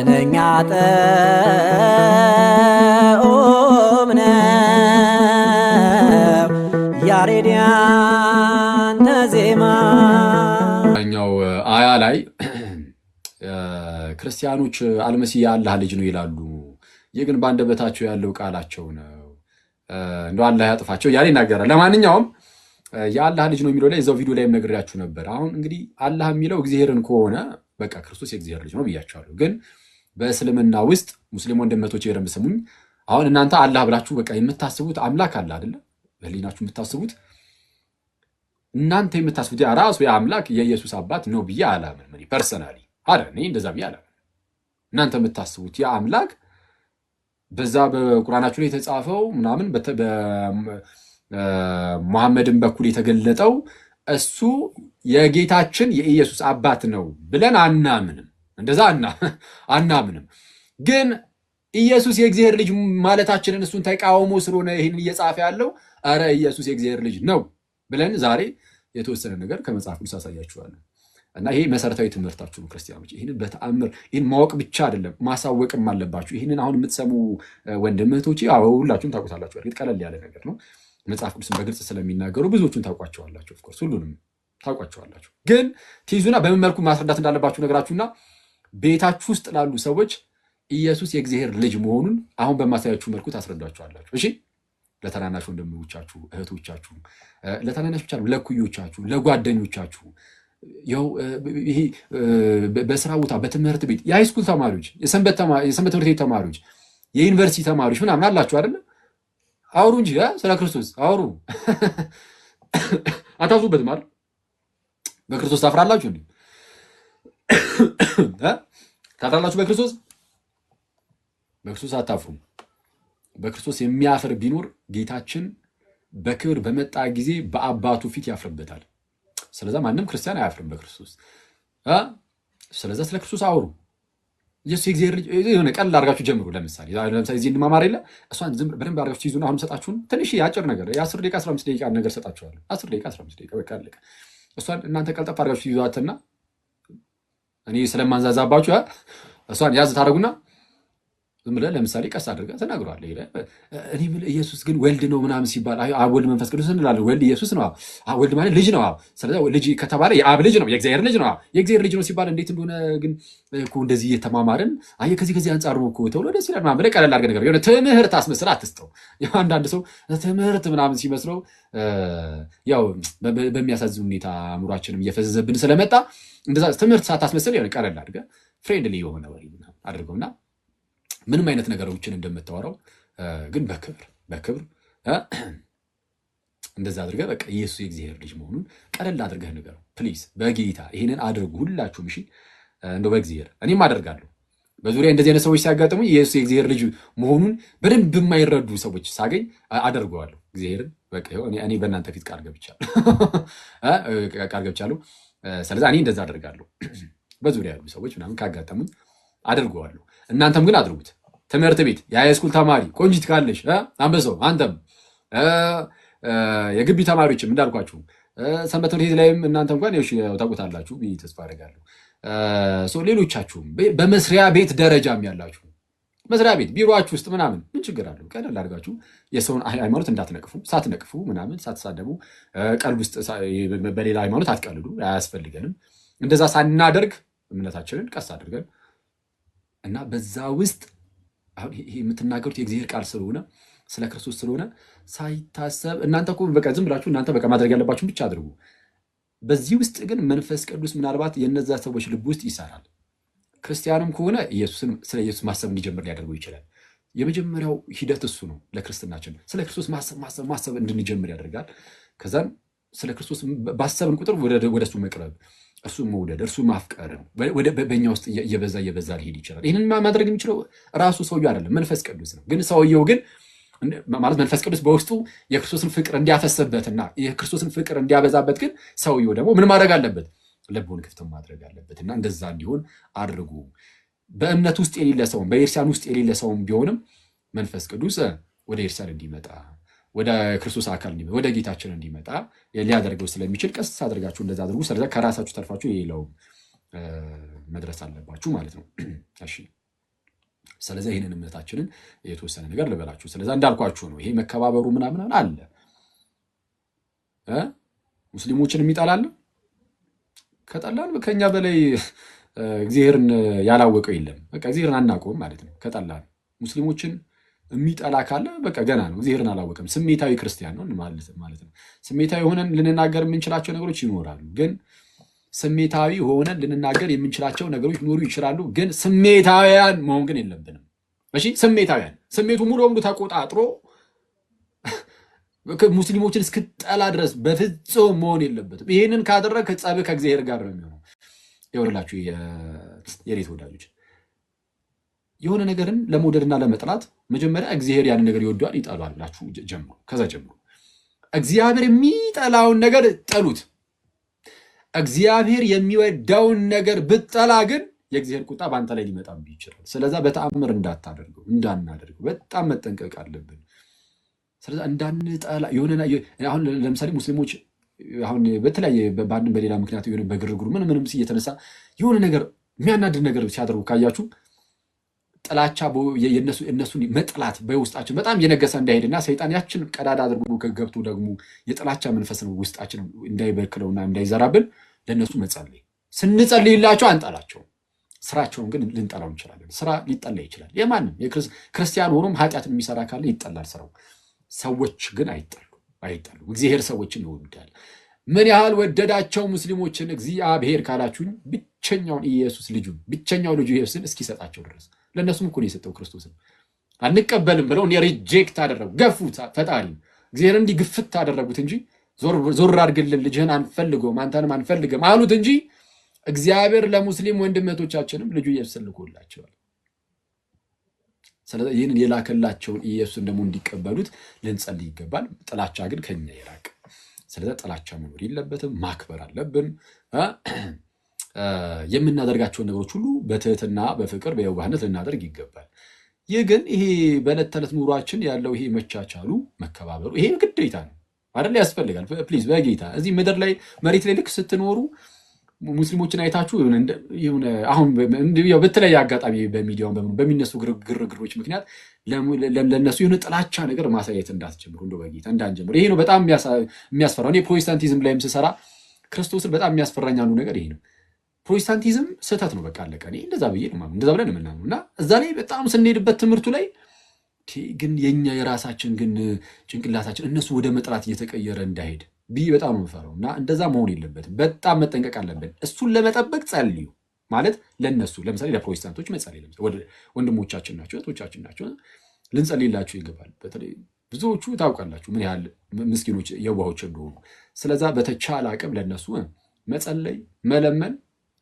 ምንኛ ጥዑም ነው ያሬድ ያንተ ዜማ። ኛው አያ ላይ ክርስቲያኖች አልመሲህ የአላህ ልጅ ነው ይላሉ። ይህ ግን በአንደበታቸው ያለው ቃላቸው ነው። እንደው አላህ ያጥፋቸው እያለ ይናገራል። ለማንኛውም የአላህ ልጅ ነው የሚለው ላይ እዛው ቪዲዮ ላይ ነግሬያችሁ ነበር። አሁን እንግዲህ አላህ የሚለው እግዚአብሔርን ከሆነ በቃ ክርስቶስ የእግዚአብሔር ልጅ ነው ብያችኋለሁ። ግን በእስልምና ውስጥ ሙስሊም ወንድመቶች በደንብ ስሙኝ። አሁን እናንተ አላህ ብላችሁ በቃ የምታስቡት አምላክ አለ አይደለ? በህሊናችሁ የምታስቡት እናንተ የምታስቡት ራሱ የአምላክ የኢየሱስ አባት ነው ብዬ አላምንም። እኔ ፐርሰናሊ እኔ እንደዛ ብዬ አላምንም። እናንተ የምታስቡት የአምላክ በዛ በቁርአናችሁ ላይ የተጻፈው ምናምን በሙሐመድን በኩል የተገለጠው እሱ የጌታችን የኢየሱስ አባት ነው ብለን አናምንም። እንደዛ አናምንም። ግን ኢየሱስ የእግዚአብሔር ልጅ ማለታችንን እሱን ተቃውሞ ስለሆነ ይህንን እየጻፈ ያለው አረ ኢየሱስ የእግዚአብሔር ልጅ ነው ብለን ዛሬ የተወሰነ ነገር ከመጽሐፍ ቅዱስ አሳያችኋለሁ። እና ይሄ መሰረታዊ ትምህርታችሁ ነው ክርስቲያኖች። ይህንን በተአምር ይህን ማወቅ ብቻ አይደለም ማሳወቅም አለባችሁ። ይህንን አሁን የምትሰሙ ወንድም እህቶቼ ሁላችሁም ታውቁታላችሁ። እርግጥ ቀለል ያለ ነገር ነው። መጽሐፍ ቅዱስን በግልጽ ስለሚናገሩ ብዙዎቹን ታውቋቸዋላችሁ። ኦፍኮርስ ሁሉንም ታውቋቸዋላችሁ። ግን ትይዙና በምን መልኩ ማስረዳት እንዳለባችሁ ነገራችሁና ቤታችሁ ውስጥ ላሉ ሰዎች ኢየሱስ የእግዚአብሔር ልጅ መሆኑን አሁን በማሳያችሁ መልኩ ታስረዷቸዋላችሁ። እሺ፣ ለታናናሽ ወንድሞቻችሁ እህቶቻችሁ፣ ለታናናሽ ብቻ ነው፣ ለኩዮቻችሁ፣ ለጓደኞቻችሁ፣ ያው ይሄ በስራ ቦታ፣ በትምህርት ቤት፣ የሃይስኩል ተማሪዎች፣ የሰንበት ትምህርት ቤት ተማሪዎች፣ የዩኒቨርሲቲ ተማሪዎች ምናምን አላችሁ አይደለ? አውሩ እንጂ ስለ ክርስቶስ አውሩ። አታፍሩበትም አይደል? በክርስቶስ ታፍራላችሁ እንዴ? ታፍራላችሁ በክርስቶስ? በክርስቶስ አታፍሩም። በክርስቶስ የሚያፍር ቢኖር ጌታችን በክብር በመጣ ጊዜ በአባቱ ፊት ያፍርበታል። ስለዛ ማንም ክርስቲያን አያፍርም በክርስቶስ። ስለዛ ስለ ክርስቶስ አውሩ። ኢየሱስ የእግዚአብሔር ልጅ የሆነ ቀላል አድርጋችሁ ጀምሩ። ለምሳሌ እዚህ እንማማር የለ እሷን ዝም በደንብ አድርጋችሁ ትይዙና አሁን ሰጣችሁን ትንሽ አጭር ነገር የ10 ደቂቃ 15 ደቂቃ ነገር ሰጣችኋለሁ። 10 ደቂቃ 15 ደቂቃ በቃ አለቀ። እሷን እናንተ ቀልጠፍ አድርጋችሁ ትይዟትና እኔ ስለማንዛዛባችሁ እሷን ያዝ ታደርጉና ዝም ብለህ ለምሳሌ ቀስ አድርገህ ተናግሯለህ። እኔ የምልህ ኢየሱስ ግን ወልድ ነው ምናምን ሲባል አብ ወልድ መንፈስ ቅዱስ እንላለን። ወልድ ኢየሱስ ነው። ወልድ ማለት ልጅ ነው። ስለዚህ ልጅ ከተባለ የአብ ልጅ ነው፣ የእግዚአብሔር ልጅ ነው። የእግዚአብሔር ልጅ ነው ሲባል እንዴት እንደሆነ ግን እኮ እንደዚህ እየተማማርን ከዚህ አንጻር ነው እኮ ተብሎ ደስ ይላል ምናምን ብለህ ቀለል አድርገህ ነገር የሆነ ትምህርት አስመስለህ አትስጠው። አንዳንድ ሰው ትምህርት ምናምን ሲመስለው ያው በሚያሳዝን ሁኔታ አእምሯችንም እየፈዘዘብን ስለመጣ እንደዛ ትምህርት ሳታስመስል የሆነ ቀለል አድርገህ ፍሬንድሊ የሆነ ወሬ አድርገውና ምንም አይነት ነገሮችን እንደምታወራው ግን በክብር እንደዛ አድርገህ በቃ ኢየሱስ የእግዚአብሔር ልጅ መሆኑን ቀለል አድርገህ ንገረው ፕሊዝ። በጌታ ይህንን አድርጉ ሁላችሁም። እሺ፣ እንደው በእግዚአብሔር እኔም አደርጋለሁ። በዙሪያ እንደዚህ አይነት ሰዎች ሲያጋጥሙ ኢየሱስ የእግዚአብሔር ልጅ መሆኑን በደንብ የማይረዱ ሰዎች ሳገኝ አደርገዋለሁ። እግዚአብሔርን በቃ እኔ በእናንተ ፊት ቃል ገብቻለሁ። ስለዚህ እኔ እንደዛ አደርጋለሁ። በዙሪያ ያሉ ሰዎች ምናምን ካጋጠሙኝ አድርገዋለሁ። እናንተም ግን አድርጉት። ትምህርት ቤት የሃይስኩል ተማሪ ቆንጂት ካለሽ አንበሳው፣ አንተም የግቢ ተማሪዎችም እንዳልኳችሁ ሰንበት ትምህርት ቤት ላይም እናንተ እንኳን ታውቁታላችሁ ብዬ ተስፋ አደርጋለሁ። ሌሎቻችሁም በመስሪያ ቤት ደረጃም ያላችሁ መስሪያ ቤት ቢሮአችሁ ውስጥ ምናምን ምን ችግር አለው? ቀለል አድርጋችሁ የሰውን ሃይማኖት እንዳትነቅፉ፣ ሳትነቅፉ ምናምን ሳትሳደቡ፣ ቀልብ ውስጥ በሌላ ሃይማኖት አትቀልዱ። አያስፈልገንም። እንደዛ ሳናደርግ እምነታችንን ቀስ አድርገን እና በዛ ውስጥ አሁን ይሄ የምትናገሩት የእግዚአብሔር ቃል ስለሆነ ስለ ክርስቶስ ስለሆነ ሳይታሰብ እናንተ እኮ በቃ ዝም ብላችሁ እናንተ በቃ ማድረግ ያለባችሁን ብቻ አድርጉ። በዚህ ውስጥ ግን መንፈስ ቅዱስ ምናልባት የነዛ ሰዎች ልብ ውስጥ ይሰራል። ክርስቲያንም ከሆነ ስለ ኢየሱስ ማሰብ እንዲጀምር ሊያደርገው ይችላል። የመጀመሪያው ሂደት እሱ ነው። ለክርስትናችን ስለ ክርስቶስ ማሰብ እንድንጀምር ያደርጋል። ከዛም ስለ ክርስቶስ ባሰብን ቁጥር ወደ እሱ መቅረብ፣ እርሱ መውደድ፣ እርሱ ማፍቀር ነው በእኛ ውስጥ እየበዛ ሊሄድ ይችላል። ይህንን ማድረግ የሚችለው ራሱ ሰውየው አይደለም፣ መንፈስ ቅዱስ ነው። ግን ሰውየው ግን ማለት መንፈስ ቅዱስ በውስጡ የክርስቶስን ፍቅር እንዲያፈስበትና የክርስቶስን ፍቅር እንዲያበዛበት ግን ሰውየው ደግሞ ምን ማድረግ አለበት? ልቡን ክፍት ማድረግ አለበት። እና እንደዛ እንዲሆን አድርጉ። በእምነት ውስጥ የሌለ ሰውም በኤርሲያን ውስጥ የሌለ ሰውም ቢሆንም መንፈስ ቅዱስ ወደ ኤርሲያን እንዲመጣ ወደ ክርስቶስ አካል እንዲመጣ ወደ ጌታችን እንዲመጣ ሊያደርገው ስለሚችል ቀስ አድርጋችሁ እንደዛ አድርጉ። ስለዚህ ከራሳችሁ ተርፋችሁ የሌላውም መድረስ አለባችሁ ማለት ነው። እሺ ስለዚህ ይህንን እምነታችንን የተወሰነ ነገር ልበላችሁ። ስለዚህ እንዳልኳችሁ ነው። ይሄ መከባበሩ ምናምን አለ። ሙስሊሞችን የሚጠላል ከጠላን ከኛ በላይ እግዚአብሔርን ያላወቀው የለም። በቃ እግዚአብሔርን አናውቀውም ማለት ነው። ከጠላን ሙስሊሞችን የሚጠላ ካለ በቃ ገና ነው፣ እግዚአብሔርን አላወቀም። ስሜታዊ ክርስቲያን ነው ማለት ነው። ስሜታዊ ሆነን ልንናገር የምንችላቸው ነገሮች ይኖራሉ፣ ግን ስሜታዊ ሆነን ልንናገር የምንችላቸው ነገሮች ሊኖሩ ይችላሉ፣ ግን ስሜታዊያን መሆን ግን የለብንም። እሺ ስሜታዊያን ስሜቱ ሙሉ በሙሉ ተቆጣጥሮ ሙስሊሞችን እስክጠላ ድረስ በፍጹም መሆን የለበትም። ይህንን ካደረግ ጸብ ከእግዚአብሔር ጋር ነው የሚሆነው። ይወርላችሁ የሬት ወዳጆች፣ የሆነ ነገርን ለመውደድና ለመጥላት መጀመሪያ እግዚአብሔር ያንን ነገር ይወደዋል ይጠላላችሁ ጀምሩ። ከዛ ጀምሩ እግዚአብሔር የሚጠላውን ነገር ጠሉት። እግዚአብሔር የሚወደውን ነገር ብትጠላ ግን የእግዚአብሔር ቁጣ በአንተ ላይ ሊመጣብህ ይችላል። ስለዛ በተአምር እንዳናደርገው በጣም መጠንቀቅ አለብን። ስለዛ እንዳንጠላ የሆነ አሁን ለምሳሌ ሙስሊሞች አሁን በተለያየ በአንድም በሌላ ምክንያት የሆነ በግርግሩ ምንም እየተነሳ የሆነ ነገር የሚያናድድ ነገር ሲያደርጉ ካያችሁ ጥላቻ እነሱን መጥላት በውስጣችን በጣም እየነገሰ እንዳይሄድና ሰይጣን ያችን ቀዳዳ አድርጎ ከገብቶ ደግሞ የጥላቻ መንፈስ ነው ውስጣችን እንዳይበክለውና እንዳይዘራብን ለእነሱ መጸለይ። ስንጸልይላቸው አንጠላቸው፣ ስራቸውን ግን ልንጠላው እንችላለን። ስራ ሊጠላ ይችላል። የማንም ክርስቲያን ሆኖም ኃጢአትን የሚሰራ ካለ ይጠላል ስራው። ሰዎች ግን አይጠሉ። እግዚአብሔር ሰዎችን ይወዳል። ምን ያህል ወደዳቸው ሙስሊሞችን እግዚአብሔር ካላችሁኝ ብቸኛውን ብቸኛው ልጁ ኢየሱስን እስኪሰጣቸው ድረስ ለእነሱም እኮ ነው የሰጠው ክርስቶስን። አንቀበልም ብለው ሪጀክት አደረጉ፣ ገፉት። ፈጣሪ እግዚአብሔር እንዲህ ግፍት አደረጉት እንጂ ዞር አድርግልን ልጅህን አንፈልገውም አንተንም አንፈልግም አሉት እንጂ እግዚአብሔር ለሙስሊም ወንድመቶቻችንም ልጁ ኢየሱስን ልኮላቸዋል። ስለዚህ ይህንን የላከላቸውን ኢየሱስን ደግሞ እንዲቀበሉት ልንጸልይ ይገባል። ጥላቻ ግን ከኛ ይራቅ። ስለዚህ ጥላቻ መኖር የለበትም፣ ማክበር አለብን። የምናደርጋቸውን ነገሮች ሁሉ በትህትና በፍቅር በየዋህነት ልናደርግ ይገባል። ይህ ግን ይሄ በዕለት ተዕለት ኑሯችን ያለው ይሄ መቻቻሉ መከባበሩ ይሄ ግዴታ ነው አይደል? ያስፈልጋል። ፕሊዝ በጌታ እዚህ ምድር ላይ መሬት ላይ ልክ ስትኖሩ ሙስሊሞችን አይታችሁ አሁን በተለያየ አጋጣሚ በሚዲያውን በሚነሱ ግርግሮች ምክንያት ለነሱ የሆነ ጥላቻ ነገር ማሳየት እንዳትጀምሩ፣ እንደው በጌታ እንዳንጀምር። ይሄ ነው በጣም የሚያስፈራው። እኔ ፕሮቴስታንቲዝም ላይም ስሰራ ክርስቶስን በጣም የሚያስፈራኝ አንዱ ነገር ይሄ ነው። ፕሮቴስታንቲዝም ስህተት ነው፣ በቃ አለቀ። እኔ እንደዛ ብዬ ነው እንደዛ ብለን የምናምነው እና እዛ ላይ በጣም ስንሄድበት ትምህርቱ ላይ ግን የኛ የራሳችን ግን ጭንቅላታችን እነሱ ወደ መጥራት እየተቀየረ እንዳይሄድ ብዬ በጣም ነው የምፈራው እና እንደዛ መሆን የለበትም። በጣም መጠንቀቅ አለብን። እሱን ለመጠበቅ ጸልዩ ማለት ለነሱ ለምሳሌ ለፕሮቴስታንቶች መጸለይ ወንድሞቻችን ናቸው እህቶቻችን ናቸው፣ ልንጸልይላቸው ይገባል። በተለይ ብዙዎቹ ታውቃላችሁ ምን ያህል ምስኪኖች የዋሆች እንደሆኑ። ስለዛ በተቻለ አቅም ለነሱ መጸለይ መለመን።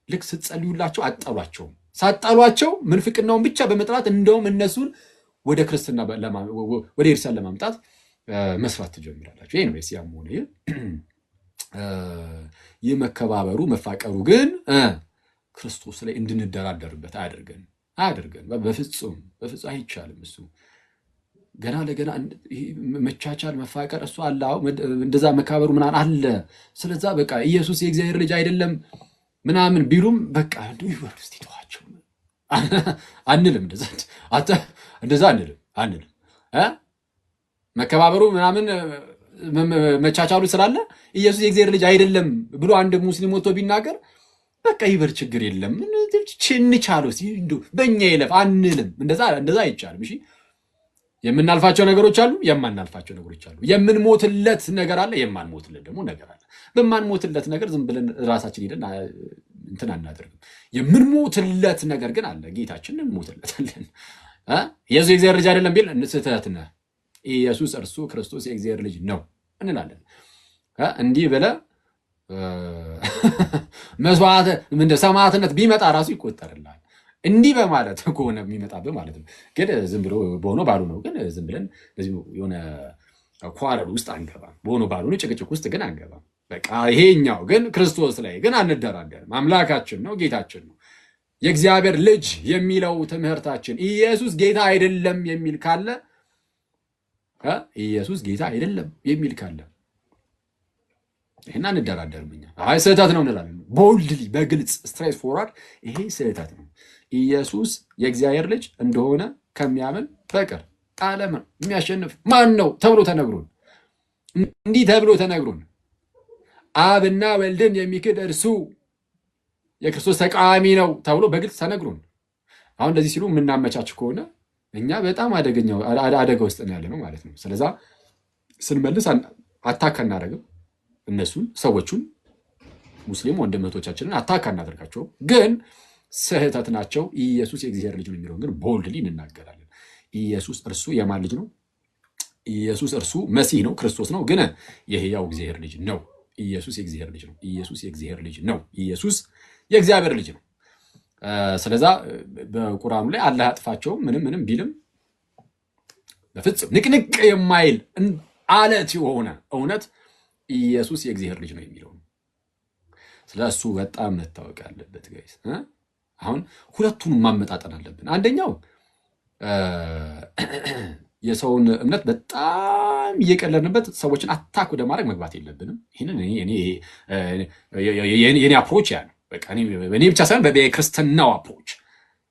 ልክ ስትጸልዩላቸው አጠሏቸውም። ሳጠሏቸው ምንፍቅናውን ብቻ በመጥራት እንደውም እነሱን ወደ ክርስትና ወደ ክርስቲያን ለማምጣት መስራት ትጀምራላችሁ። ይሄ ነው ያም ሆነ ይህ መከባበሩ መፋቀሩ ግን ክርስቶስ ላይ እንድንደራደርበት አያደርገን። በፍጹም አይቻልም። እሱ ገና ለገና መቻቻል መፋቀር እሱ አለ። እንደዛ መከባበሩ ምናምን አለ። ስለዛ በቃ ኢየሱስ የእግዚአብሔር ልጅ አይደለም ምናምን ቢሉም በቃ ይወርዱ እስቲ ተዋቸው አንልም። እንደዛ አንልም። መከባበሩ ምናምን መቻቻሉ ስላለ ኢየሱስ የእግዚአብሔር ልጅ አይደለም ብሎ አንድ ሙስሊም ወጥቶ ቢናገር በቃ ይበር ችግር የለም እንቻለው በእኛ ይለፍ አንልም። እንደዛ አይቻልም። እሺ የምናልፋቸው ነገሮች አሉ፣ የማናልፋቸው ነገሮች አሉ። የምንሞትለት ነገር አለ፣ የማንሞትለት ደግሞ ነገር አለ። በማንሞትለት ነገር ዝም ብለን ራሳችን ሄደን እንትን አናደርግም። የምንሞትለት ነገር ግን አለ፣ ጌታችንን እንሞትለታለን። ኢየሱስ የእግዚአብሔር ልጅ አይደለም ቢል ስህተት ነህ፣ ኢየሱስ እርሱ ክርስቶስ የእግዚአብሔር ልጅ ነው እንላለን። እንዲህ ብለህ መስዋዕት ሰማዕትነት ቢመጣ ራሱ ይቆጠርልሃል። እንዲህ በማለት ከሆነ የሚመጣብህ ማለት ነው። ግን ዝም ብሎ በሆነ ባሉ ነው። ግን ዝም ብለን የሆነ ኳረል ውስጥ አንገባም። በሆነ ባሉ ነው ጭቅጭቅ ውስጥ ግን አንገባም። በቃ ይሄኛው ግን ክርስቶስ ላይ ግን አንደራደርም። አምላካችን ነው፣ ጌታችን ነው፣ የእግዚአብሔር ልጅ የሚለው ትምህርታችን። ኢየሱስ ጌታ አይደለም የሚል ካለ ኢየሱስ ጌታ አይደለም የሚል ካለ ይሄን አንደራደርም እኛ። አይ ስህተት ነው እንላለን። ቦልድሊ በግልጽ ስትሬት ፎርዋርድ ይሄ ስህተት ነው። ኢየሱስ የእግዚአብሔር ልጅ እንደሆነ ከሚያምን በቀር ዓለምን የሚያሸንፍ ማን ነው ተብሎ ተነግሮን፣ እንዲህ ተብሎ ተነግሮን፣ አብና ወልድን የሚክድ እርሱ የክርስቶስ ተቃዋሚ ነው ተብሎ በግልጽ ተነግሮን፣ አሁን እንደዚህ ሲሉ የምናመቻች ከሆነ እኛ በጣም አደጋ ውስጥ ነው ያለ ነው ማለት ነው። ስለዛ ስንመልስ አታክ አናደርግም። እነሱን ሰዎቹን ሙስሊም ወንድሞቻችንን አታክ አናደርጋቸውም፣ ግን ስህተት ናቸው። ኢየሱስ የእግዚአብሔር ልጅ ነው የሚለውን ግን ቦልድሊ እንናገራለን። ኢየሱስ እርሱ የማን ልጅ ነው? ኢየሱስ እርሱ መሲህ ነው፣ ክርስቶስ ነው፣ ግን የሕያው እግዚአብሔር ልጅ ነው። ኢየሱስ የእግዚአብሔር ልጅ ነው። ኢየሱስ የእግዚአብሔር ልጅ ነው። ኢየሱስ የእግዚአብሔር ልጅ ነው። ስለዛ በቁርአኑ ላይ አላህ ያጥፋቸው ምንም ቢልም በፍጹም ንቅንቅ የማይል አለት የሆነ እውነት ኢየሱስ የእግዚአብሔር ልጅ ነው የሚለው። ስለ እሱ በጣም መታወቅ አለበት ጋይስ። አሁን ሁለቱን ማመጣጠን አለብን። አንደኛው የሰውን እምነት በጣም እየቀለድንበት ሰዎችን አታክ ወደ ማድረግ መግባት የለብንም። ይህንን የኔ አፕሮች ያ ነው። በቃ እኔ ብቻ ሳይሆን በክርስትናው አፕሮች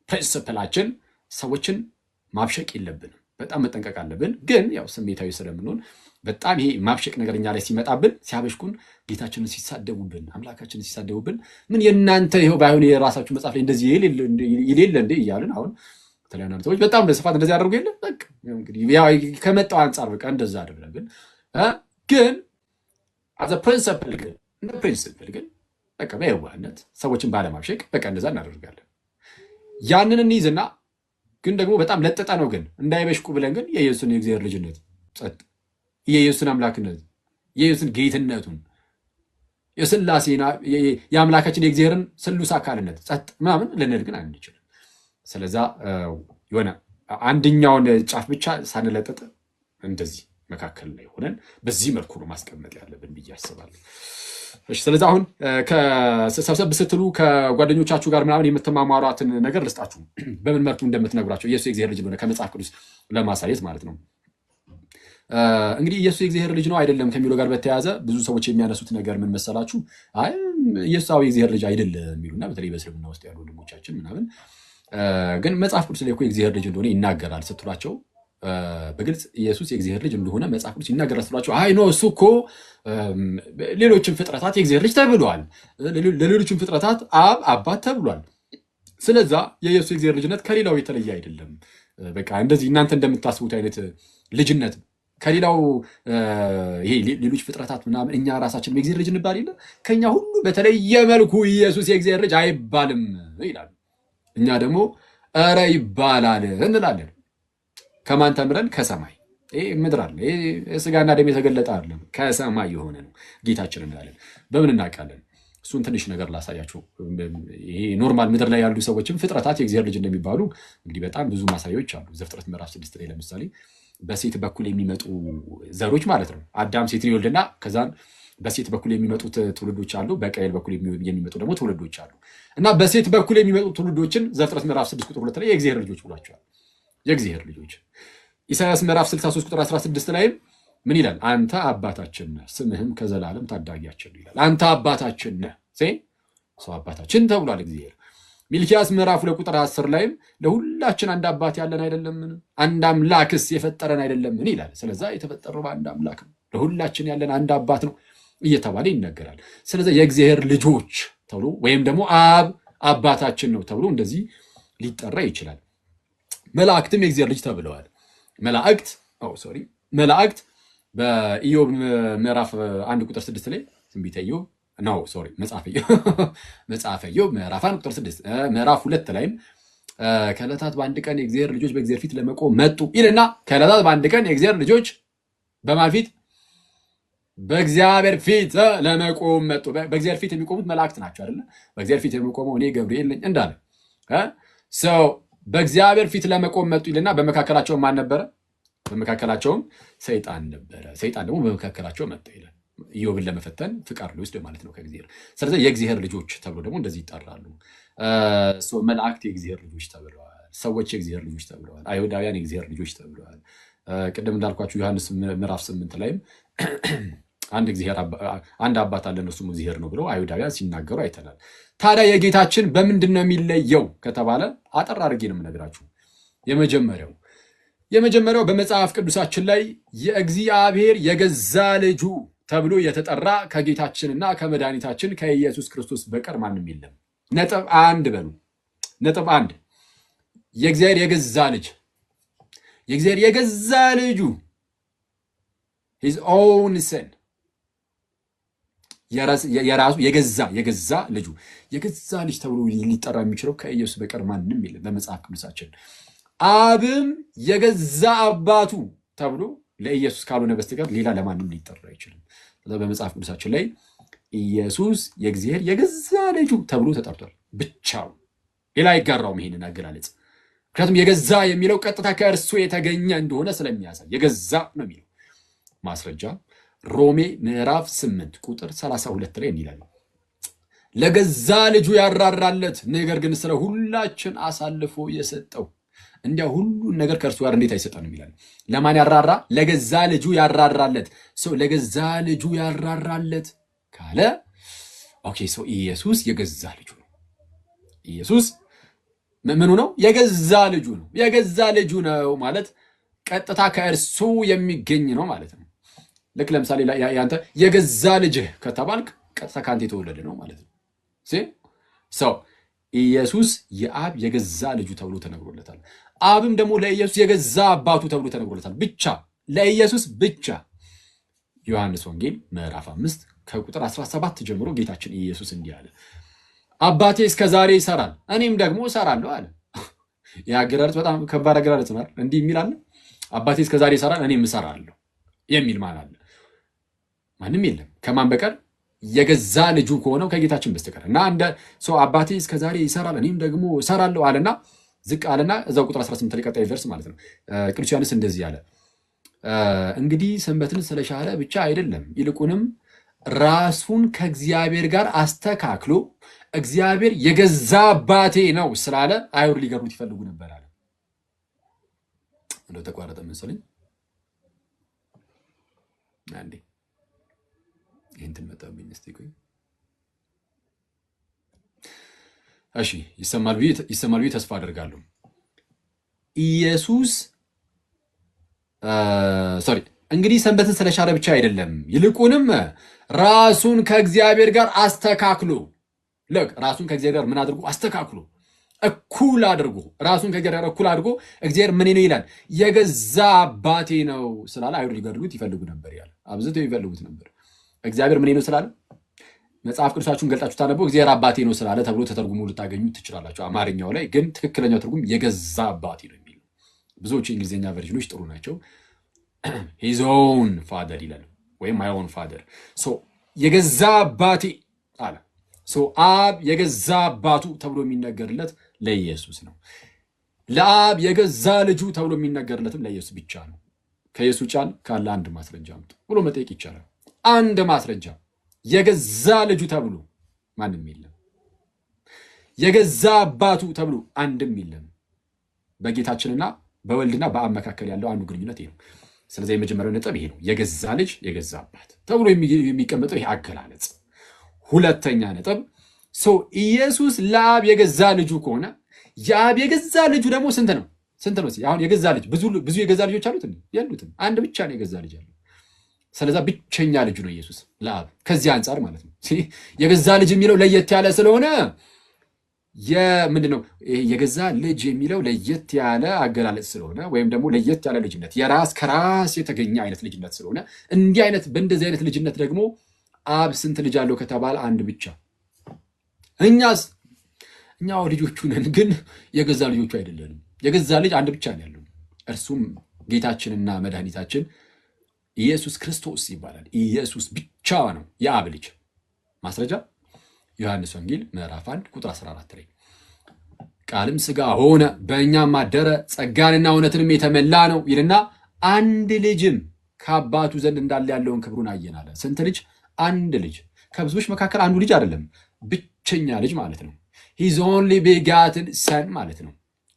ፕሪንስፕላችን ሰዎችን ማብሸቅ የለብንም። በጣም መጠንቀቅ አለብን። ግን ያው ስሜታዊ ስለምንሆን በጣም ይሄ ማብሸቅ ነገር እኛ ላይ ሲመጣብን፣ ሲያበሽኩን፣ ጌታችንን ሲሳደቡብን፣ አምላካችንን ሲሳደቡብን ምን የእናንተ ይኸው ባይሆን የራሳችሁ መጽሐፍ ላይ እንደዚህ ይሌለ እንደ እያልን አሁን የተለያዩ ሰዎች በጣም በስፋት እንደዚህ ያደርጉ የለ በቃ እንግዲህ ከመጣው አንጻር በቃ እንደዛ አደረግን። ግን አዘ ፕሪንሲፕል ግን እንደ ፕሪንሲፕል ግን በቃ በየዋህነት ሰዎችን ባለማብሸቅ በቃ እንደዛ እናደርጋለን። ያንን እንይዝና ግን ደግሞ በጣም ለጠጠ ነው ግን እንዳይበሽቁ ብለን ግን የኢየሱስን የእግዚአብሔር ልጅነት ጸጥ፣ የኢየሱስን አምላክነት፣ የኢየሱስን ጌትነቱን፣ የስላሴና የአምላካችን የእግዚአብሔርን ስሉስ አካልነት ጸጥ ምናምን ልንል ግን አንችልም። ስለዛ የሆነ አንደኛውን ጫፍ ብቻ ሳንለጠጥ እንደዚህ መካከል ላይ ሆነን በዚህ መልኩ ነው ማስቀመጥ ያለብን ብዬ አስባለሁ። ስለዚህ አሁን ሰብሰብ ስትሉ ከጓደኞቻችሁ ጋር ምናምን የምትማማሯትን ነገር ልስጣችሁ፣ በምን መልኩ እንደምትነግሯቸው ኢየሱስ የእግዚአብሔር ልጅ እንደሆነ ከመጽሐፍ ቅዱስ ለማሳየት ማለት ነው። እንግዲህ ኢየሱስ የእግዚአብሔር ልጅ ነው አይደለም ከሚለው ጋር በተያያዘ ብዙ ሰዎች የሚያነሱት ነገር ምን መሰላችሁ? አይ ኢየሱስ የእግዚአብሔር ልጅ አይደለም የሚሉና በተለይ በእስልምና ውስጥ ያሉ ወንድሞቻችን ምናምን ግን መጽሐፍ ቅዱስ ላይ እኮ የእግዚአብሔር ልጅ እንደሆነ ይናገራል ስትሏቸው፣ በግልጽ ኢየሱስ የእግዚአብሔር ልጅ እንደሆነ መጽሐፍ ቅዱስ ይናገራል ስትሏቸው፣ አይ ኖ እሱ እኮ ሌሎችም ፍጥረታት የእግዚአብሔር ልጅ ተብሏል፣ ለሌሎችም ፍጥረታት አብ አባት ተብሏል። ስለዛ የኢየሱስ የእግዚአብሔር ልጅነት ከሌላው የተለየ አይደለም። በቃ እንደዚህ እናንተ እንደምታስቡት አይነት ልጅነት ከሌላው ይሄ ሌሎች ፍጥረታት ምናምን እኛ ራሳችን የእግዚአብሔር ልጅ እንባል የለ ከኛ ሁሉ በተለየ መልኩ ኢየሱስ የእግዚአብሔር ልጅ አይባልም ይላሉ። እኛ ደግሞ ኧረ ይባላል እንላለን። ከማን ተምረን? ከሰማይ። ይሄ ምድር አለ፣ ይሄ ስጋና ደም የተገለጠ አይደለም፣ ከሰማይ የሆነ ነው ጌታችን እንላለን። በምን እናውቃለን? እሱን ትንሽ ነገር ላሳያቸው። ይሄ ኖርማል ምድር ላይ ያሉ ሰዎችም ፍጥረታት የእግዚአብሔር ልጅ እንደሚባሉ እንግዲህ በጣም ብዙ ማሳያዎች አሉ። ዘፍጥረት ምዕራፍ 6 ላይ ለምሳሌ በሴት በኩል የሚመጡ ዘሮች ማለት ነው። አዳም ሴትን ይወልድና ከዛን በሴት በኩል የሚመጡት ትውልዶች አሉ፣ በቃየል በኩል የሚመጡ ደግሞ ትውልዶች አሉ። እና በሴት በኩል የሚመጡ ትውልዶችን ዘፍጥረት ምዕራፍ 6 ቁጥር 2 ላይ የእግዚአብሔር ልጆች ብሏቸዋል። የእግዚአብሔር ልጆች። ኢሳያስ ምዕራፍ 63 ቁጥር 16 ላይም ምን ይላል? አንተ አባታችን ነህ፣ ስምህም ከዘላለም ታዳጊያችን ይላል። አንተ አባታችን ነህ፣ ሰው አባታችን ተብሏል እግዚአብሔር። ሚልኪያስ ምዕራፍ 2 ቁጥር 10 ላይም ለሁላችን አንድ አባት ያለን አይደለምን? አንድ አምላክስ የፈጠረን አይደለምን ይላል። ስለዛ የተፈጠረው በአንድ አምላክ ነው፣ ለሁላችን ያለን አንድ አባት ነው እየተባለ ይነገራል። ስለዚህ የእግዚአብሔር ልጆች ተብሎ ወይም ደግሞ አብ አባታችን ነው ተብሎ እንደዚህ ሊጠራ ይችላል። መላእክትም የእግዚአብሔር ልጅ ተብለዋል። መላእክት በኢዮብ ምዕራፍ 1 ቁጥር 6 ላይ ትንቢተ ኢዮብ መጽሐፈ ኢዮብ ምዕራፍ 1 ቁጥር 6 ምዕራፍ 2 ላይም ከዕለታት በአንድ ቀን የእግዚአብሔር ልጆች በእግዚአብሔር ፊት ለመቆም መጡ ይልና ከዕለታት በአንድ ቀን የእግዚአብሔር ልጆች በማን ፊት? በእግዚአብሔር ፊት ለመቆም መጡ። በእግዚአብሔር ፊት የሚቆሙት መላእክት ናቸው አይደለ? በእግዚአብሔር ፊት የሚቆመው እኔ ገብርኤል ነኝ እንዳለ ሰው በእግዚአብሔር ፊት ለመቆም መጡ ይልና በመካከላቸው ማን ነበረ? በመካከላቸውም ሰይጣን ነበረ። ሰይጣን ደግሞ በመካከላቸው መጣ ይላል። ኢዮብን ለመፈተን ፍቃድ ሊወስድ ማለት ነው ከእግዚአብሔር። ስለዚህ የእግዚአብሔር ልጆች ተብሎ ደግሞ እንደዚህ ይጠራሉ። መላእክት የእግዚአብሔር ልጆች ተብለዋል። ሰዎች የእግዚአብሔር ልጆች ተብለዋል። አይሁዳውያን የእግዚአብሔር ልጆች ተብለዋል። ቅድም እንዳልኳችሁ ዮሐንስ ምዕራፍ 8 ላይም አንድ አባት አለን እርሱም እግዚአብሔር ነው ብለው አይሁዳውያን ሲናገሩ አይተናል። ታዲያ የጌታችን በምንድን ነው የሚለየው ከተባለ አጠር አድርጌ ነው የምነግራችሁ። የመጀመሪያው በመጽሐፍ ቅዱሳችን ላይ የእግዚአብሔር የገዛ ልጁ ተብሎ የተጠራ ከጌታችንና ከመድኃኒታችን ከኢየሱስ ክርስቶስ በቀር ማንም የለም። ነጥብ 1 በሉ። ነጥብ 1 የእግዚአብሔር የገዛ ልጅ፣ የእግዚአብሔር የገዛ ልጁ his own son የራሱ የገዛ ልጁ የገዛ ልጅ ተብሎ ሊጠራ የሚችለው ከኢየሱስ በቀር ማንም የለም በመጽሐፍ ቅዱሳችን። አብም የገዛ አባቱ ተብሎ ለኢየሱስ ካልሆነ በስተቀር ሌላ ለማንም ሊጠራ አይችልም። በመጽሐፍ ቅዱሳችን ላይ ኢየሱስ የእግዚአብሔር የገዛ ልጁ ተብሎ ተጠርቷል ብቻው፣ ሌላ አይጋራውም ይሄንን አገላለጽ። ምክንያቱም የገዛ የሚለው ቀጥታ ከእርሱ የተገኘ እንደሆነ ስለሚያሳይ የገዛ ነው የሚለው። ማስረጃ ሮሜ ምዕራፍ 8 ቁጥር 32 ላይ እንላለን፣ ለገዛ ልጁ ያራራለት ነገር ግን ስለ ሁላችን አሳልፎ የሰጠው እንዲያ ሁሉን ነገር ከእርሱ ጋር እንዴት አይሰጠንም ይላል። ለማን ያራራ? ለገዛ ልጁ ያራራለት። ሰው ለገዛ ልጁ ያራራለት ካለ ኦኬ፣ ሰው ኢየሱስ የገዛ ልጁ ነው። ኢየሱስ ምኑ ነው? የገዛ ልጁ ነው። የገዛ ልጁ ነው ማለት ቀጥታ ከእርሱ የሚገኝ ነው ማለት ነው። ልክ ለምሳሌ ያንተ የገዛ ልጅህ ከተባልክ ቀጥታ ከአንተ የተወለደ ነው ማለት ነው። ሰው ኢየሱስ የአብ የገዛ ልጁ ተብሎ ተነግሮለታል። አብም ደግሞ ለኢየሱስ የገዛ አባቱ ተብሎ ተነግሮለታል። ብቻ ለኢየሱስ ብቻ። ዮሐንስ ወንጌል ምዕራፍ 5 ከቁጥር 17 ጀምሮ ጌታችን ኢየሱስ እንዲህ አለ፣ አባቴ እስከ ዛሬ ይሰራል እኔም ደግሞ እሰራለሁ አለ። የአገላለጽ በጣም ከባድ አገላለጽ ነው። እንዲህ የሚል አለ፣ አባቴ እስከ ዛሬ ይሰራል እኔም እሰራለሁ የሚል ማን አለ? ማንም የለም ከማን በቀር የገዛ ልጁ ከሆነው ከጌታችን በስተቀር። እና እንደ ሰው አባቴ እስከ ዛሬ ይሰራል እኔም ደግሞ እሰራለሁ አለና ዝቅ አለና እዛው ቁጥር 18 ላይ ቀጣይ ቨርስ ማለት ነው። ቅዱስ ዮሐንስ እንደዚህ አለ፣ እንግዲህ ሰንበትን ስለሻረ ብቻ አይደለም ይልቁንም ራሱን ከእግዚአብሔር ጋር አስተካክሎ እግዚአብሔር የገዛ አባቴ ነው ስላለ አይሁድ ሊገሩት ይፈልጉ ነበር አለ። እንደው ተቋረጠ መሰለኝ። አንዴ ይሄን መጣብኝ። እስቲ ቆይ እሺ፣ ይሰማል ብዬ ተስፋ አደርጋለሁ። ኢየሱስ እንግዲህ ሰንበትን ስለሻረ ብቻ አይደለም ይልቁንም ራሱን ከእግዚአብሔር ጋር አስተካክሎ ራሱን ከእግዚአብሔር ጋር ምን አድርጎ አስተካክሎ እኩል አድርጎ ራሱን ከእግዚአብሔር ጋር እኩል አድርጎ እግዚአብሔር ምን ነው ይላል? የገዛ አባቴ ነው ስላለ አይሁድ ሊገድሉት ይፈልጉ ነበር ያለ፣ አብዝተው ይፈልጉት ነበር። እግዚአብሔር ምን ነው ስላለ መጽሐፍ ቅዱሳችሁን ገልጣችሁ ታነበው እግዚአብሔር አባቴ ነው ስላለ ተብሎ ተተርጉሞ ልታገኙ ትችላላችሁ። አማርኛው ላይ ግን ትክክለኛው ትርጉም የገዛ አባቴ ነው የሚል። ብዙዎች የእንግሊዝኛ ቨርዥኖች ጥሩ ናቸው። his own father ይላል ወይም my own father። የገዛ አባቴ አለ። አብ የገዛ አባቱ ተብሎ የሚነገርለት ለኢየሱስ ነው። ለአብ የገዛ ልጁ ተብሎ የሚነገርለትም ለኢየሱስ ብቻ ነው። ከኢየሱስ ውጭ ካለ አንድ ማስረጃ አምጡ ብሎ መጠየቅ ይቻላል። አንድ ማስረጃ የገዛ ልጁ ተብሎ ማንም የለም። የገዛ አባቱ ተብሎ አንድም የለም። በጌታችንና በወልድና በአብ መካከል ያለው አንዱ ግንኙነት ይሄ ነው። ስለዚህ የመጀመሪያው ነጥብ ይሄ ነው፣ የገዛ ልጅ የገዛ አባት ተብሎ የሚቀመጠው ይሄ አገላለጽ። ሁለተኛ ነጥብ ኢየሱስ ለአብ የገዛ ልጁ ከሆነ የአብ የገዛ ልጁ ደግሞ ስንት ነው? አሁን የገዛ ልጅ ብዙ የገዛ ልጆች አሉት ያሉትም አንድ ብቻ ነው የገዛ ልጅ አለው። ስለዛ ብቸኛ ልጁ ነው ኢየሱስ ለአብ። ከዚህ አንጻር ማለት ነው የገዛ ልጅ የሚለው ለየት ያለ ስለሆነ ምንድነው የገዛ ልጅ የሚለው ለየት ያለ አገላለጽ ስለሆነ ወይም ደግሞ ለየት ያለ ልጅነት ከራስ የተገኘ አይነት ልጅነት ስለሆነ እንዲህ አይነት በእንደዚህ አይነት ልጅነት ደግሞ አብ ስንት ልጅ አለው ከተባለ አንድ ብቻ። እኛው ልጆቹ ነን፣ ግን የገዛ ልጆቹ አይደለንም። የገዛ ልጅ አንድ ብቻ ነው ያለው፣ እርሱም ጌታችንና መድኃኒታችን ኢየሱስ ክርስቶስ ይባላል። ኢየሱስ ብቻ ነው የአብ ልጅ። ማስረጃ ዮሐንስ ወንጌል ምዕራፍ 1 ቁጥር 14 ላይ ቃልም ሥጋ ሆነ በእኛም አደረ ጸጋንና እውነትንም የተመላ ነው ይልና አንድ ልጅም ከአባቱ ዘንድ እንዳለ ያለውን ክብሩን አየን አለ። ስንት ልጅ? አንድ ልጅ። ከብዙዎች መካከል አንዱ ልጅ አይደለም፣ ብቸኛ ልጅ ማለት ነው። ሂዝ ኦንሊ ቢጋትን ሰን ማለት ነው።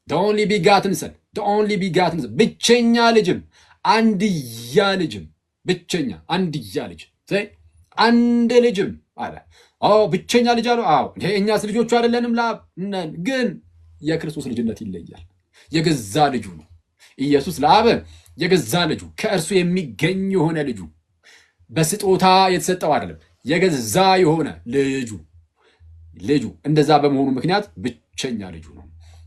ኦንሊ ቢጋትን ሰን፣ ኦንሊ ቢጋትን ሰን፣ ብቸኛ ልጅም አንድያ ልጅም፣ ብቸኛ አንድያ ልጅ አንድ ልጅም አለ። ብቸኛ ልጅ አለው። እኛስ ልጆቹ አይደለንም? ለአብ ነን። ግን የክርስቶስ ልጅነት ይለያል። የገዛ ልጁ ነው። ኢየሱስ ለአብ የገዛ ልጁ፣ ከእርሱ የሚገኝ የሆነ ልጁ፣ በስጦታ የተሰጠው አይደለም፣ የገዛ የሆነ ልጁ እንደዛ በመሆኑ ምክንያት ብቸኛ ልጁ ነው።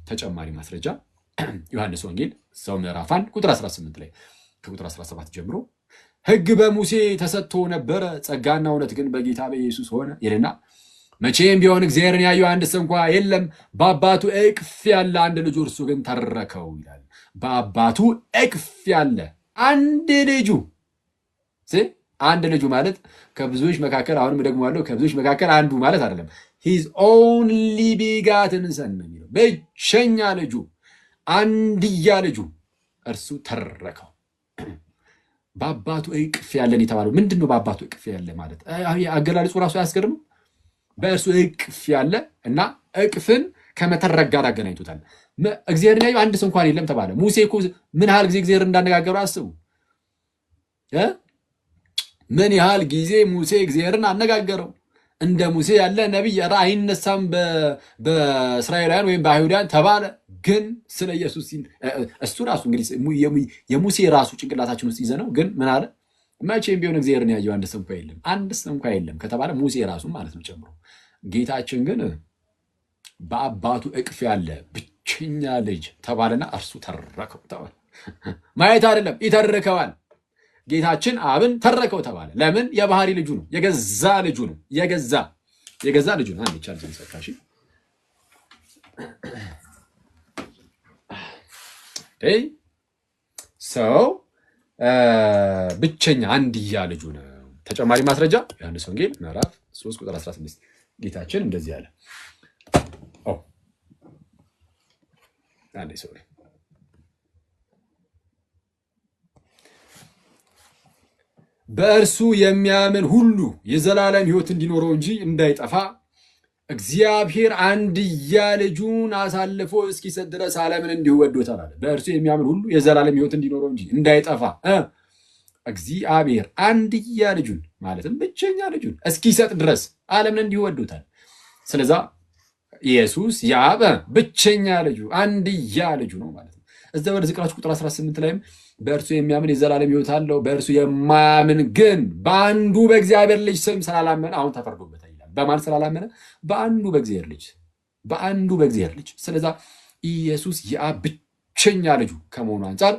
ተጨማሪ ማስረጃ ዮሐንስ ወንጌል ሰው ምዕራፍ 1 ቁጥር 18 ላይ ከቁጥር 17 ጀምሮ ሕግ በሙሴ ተሰጥቶ ነበረ፣ ጸጋና እውነት ግን በጌታ በኢየሱስ ሆነ ይልና መቼም ቢሆን እግዚአብሔርን ያየው አንድ እንኳ የለም፣ በአባቱ እቅፍ ያለ አንድ ልጁ እርሱ ግን ተረከው ይላል። በአባቱ እቅፍ ያለ አንድ ልጁ። አንድ ልጁ ማለት ከብዙዎች መካከል፣ አሁንም ደግሞ ያለው ከብዙዎች መካከል አንዱ ማለት አይደለም። ሂዝ ኦንሊ ቢጋትን ሰን ነው የሚለው፣ ብቸኛ ልጁ፣ አንድያ ልጁ እርሱ ተረከው። በአባቱ እቅፍ ያለን የተባለው ምንድን ነው? በአባቱ እቅፍ ያለ ማለት አገላለጹ ራሱ አያስገርምም? በእርሱ እቅፍ ያለ እና እቅፍን ከመተረክ ጋር አገናኝቶታል። እግዚአብሔርን ያየው አንድ ሰው እንኳን የለም ተባለ። ሙሴ እኮ ምን ያህል ጊዜ እግዚአብሔር እንዳነጋገሩ አስቡ። ምን ያህል ጊዜ ሙሴ እግዚአብሔርን አነጋገረው። እንደ ሙሴ ያለ ነቢይ አይነሳም በእስራኤላውያን ወይም በአይሁዳውያን ተባለ። ግን ስለ ኢየሱስ እሱ ራሱ እንግዲህ የሙሴ ራሱ ጭንቅላታችን ውስጥ ይዘነው፣ ግን ምን አለ? መቼም ቢሆን እግዚአብሔርን ያየው አንድ ሰው እንኳ የለም ከተባለ ሙሴ ራሱ ማለት ነው ጨምሮ። ጌታችን ግን በአባቱ እቅፍ ያለ ብቸኛ ልጅ ተባለና እርሱ ተረከው ተባለ። ማየት አይደለም ይተርከዋል። ጌታችን አብን ተረከው ተባለ። ለምን? የባህሪ ልጁ ነው፣ የገዛ ልጁ ነው። የገዛ ልጁ ነው። አንድ ቻል ዘንሰካሽ ሰው ብቸኛ አንድያ ልጁ ነው። ተጨማሪ ማስረጃ ዮሐንስ ወንጌል ምዕራፍ 3 ቁጥር 16 ጌታችን እንደዚህ አለ። በእርሱ የሚያምን ሁሉ የዘላለም ሕይወት እንዲኖረው እንጂ እንዳይጠፋ እግዚአብሔር አንድያ ልጁን አሳልፎ እስኪሰጥ ድረስ ዓለምን እንዲሁ ወዶታል አለ። በእርሱ የሚያምን ሁሉ የዘላለም ሕይወት እንዲኖረው እንጂ እንዳይጠፋ እግዚአብሔር አንድያ ልጁን ማለትም ብቸኛ ልጁን እስኪሰጥ ድረስ ዓለምን እንዲሁ ወዶታል። ስለዛ ኢየሱስ የአብ ብቸኛ ልጁ አንድያ ልጁ ነው ማለት ነው። እዛ ወደ ዝቅራችሁ ቁጥር 18 ላይም በእርሱ የሚያምን የዘላለም ሕይወት አለው፣ በእርሱ የማያምን ግን በአንዱ በእግዚአብሔር ልጅ ስም ስላላመነ አሁን ተፈርዶበታል ይላል። በማን ስላላመነ? በአንዱ በእግዚአብሔር ልጅ። ስለዛ ኢየሱስ የአብ ብቸኛ ልጁ ከመሆኑ አንጻር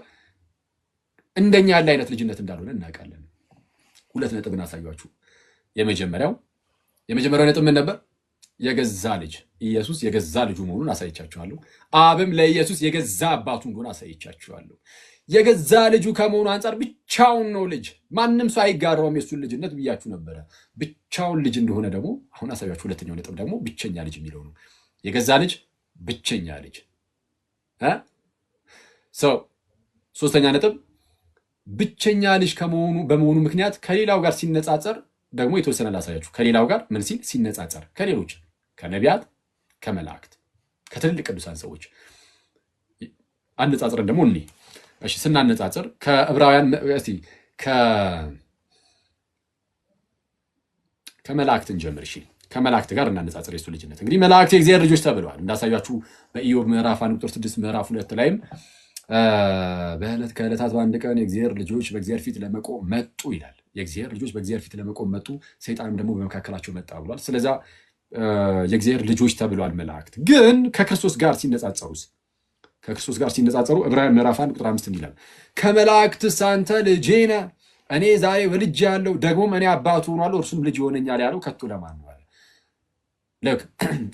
እንደኛ ያለ አይነት ልጅነት እንዳልሆነ እናውቃለን። ሁለት ነጥብ እናሳያችሁ። የመጀመሪያው ነጥብ ምን ነበር? የገዛ ልጅ ኢየሱስ የገዛ ልጁ መሆኑን አሳይቻችኋለሁ። አብም ለኢየሱስ የገዛ አባቱ እንደሆነ አሳይቻችኋለሁ። የገዛ ልጁ ከመሆኑ አንጻር ብቻውን ነው ልጅ፣ ማንም ሰው አይጋራውም የሱን ልጅነት ብያችሁ ነበረ። ብቻውን ልጅ እንደሆነ ደግሞ አሁን አሳያችሁ። ሁለተኛው ነጥብ ደግሞ ብቸኛ ልጅ የሚለው ነው። የገዛ ልጅ፣ ብቸኛ ልጅ። ሶስተኛ ነጥብ ብቸኛ ልጅ በመሆኑ ምክንያት ከሌላው ጋር ሲነጻጸር ደግሞ የተወሰነ ላሳያችሁ። ከሌላው ጋር ምን ሲል ሲነጻጸር? ከሌሎች ከነቢያት፣ ከመላእክት፣ ከትልልቅ ቅዱሳን ሰዎች አነጻጽረን ደግሞ እኔ ስናነጻጽር ከዕብራውያን ከመላእክትን ጀምር። ከመላእክት ጋር እናነጻጽር የሱ ልጅነት። እንግዲህ መላእክት የእግዚአብሔር ልጆች ተብለዋል። እንዳሳያችሁ በኢዮብ ምዕራፍ 1 ቁጥር 6 ምዕራፍ 2 ላይም በዕለት ከዕለታት በአንድ ቀን የእግዚአብሔር ልጆች በእግዚአብሔር ፊት ለመቆም መጡ ይላል። የእግዚአብሔር ልጆች በእግዚአብሔር ፊት ለመቆም መጡ፣ ሰይጣንም ደግሞ በመካከላቸው መጣ ብሏል። ስለዛ የእግዚአብሔር ልጆች ተብለዋል መላእክት። ግን ከክርስቶስ ጋር ሲነጻጸሩ ዕብራውያን ምዕራፍ 1 ቁጥር 5 ይላል ከመላእክትስ አንተ ልጄ ነህ፣ እኔ ዛሬ ወልጄሃለሁ፣ ደግሞም እኔ አባቱ ሆናለሁ፣ እርሱም ልጅ ይሆነኛል ያለው ከቶ ለማን ነው? ልክ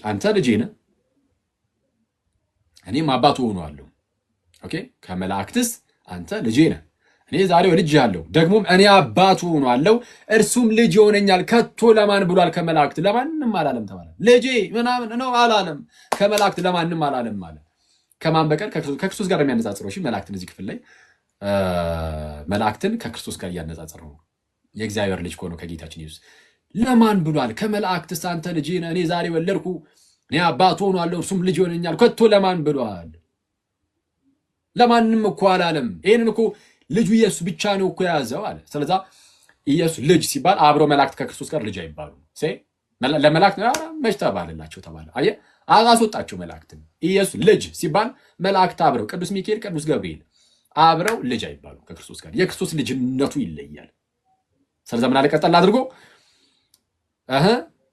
አንተ ልጄ ነህ፣ እኔም አባቱ ሆናለሁ። ኦኬ፣ ከመላእክትስ አንተ ልጄ ነህ፣ እኔ ዛሬ ወልጄሃለሁ፣ ደግሞም እኔ አባቱ ሆናለሁ፣ እርሱም ልጅ ይሆነኛል ከቶ ለማን ብሏል? ከመላእክት ለማንም አላለም ተባለ። ልጄ ምናምን ነው አላለም። ከመላእክት ለማንም አላለም ማለት ከማን በቀር? ከክርስቶስ ጋር የሚያነጻጽረው። እሺ፣ መላእክትን እዚህ ክፍል ላይ መላእክትን ከክርስቶስ ጋር እያነጻጸረው ነው። የእግዚአብሔር ልጅ ከሆነው ከጌታችን ኢየሱስ ለማን ብሏል? ከመላእክትስ አንተ ልጄ ነህ፣ እኔ ዛሬ ወለድኩ፣ እኔ አባቱ ሆናለሁ፣ እርሱም ልጅ ይሆነኛል ከቶ ለማን ብሏል? ለማንም እኮ አላለም። ይህንን እኮ ልጁ ኢየሱስ ብቻ ነው እኮ የያዘው አለ። ስለዛ ኢየሱስ ልጅ ሲባል አብረው መላእክት ከክርስቶስ ጋር ልጅ አይባሉም። ለመላእክት መች ተባለላቸው ተባለ። አየህ አስወጣቸው መላእክትን። ኢየሱስ ልጅ ሲባል መላእክት አብረው ቅዱስ ሚካኤል፣ ቅዱስ ገብርኤል አብረው ልጅ አይባሉ ከክርስቶስ ጋር። የክርስቶስ ልጅነቱ ይለያል። ስለዚህ ምን አለ ቀጠል አድርጎ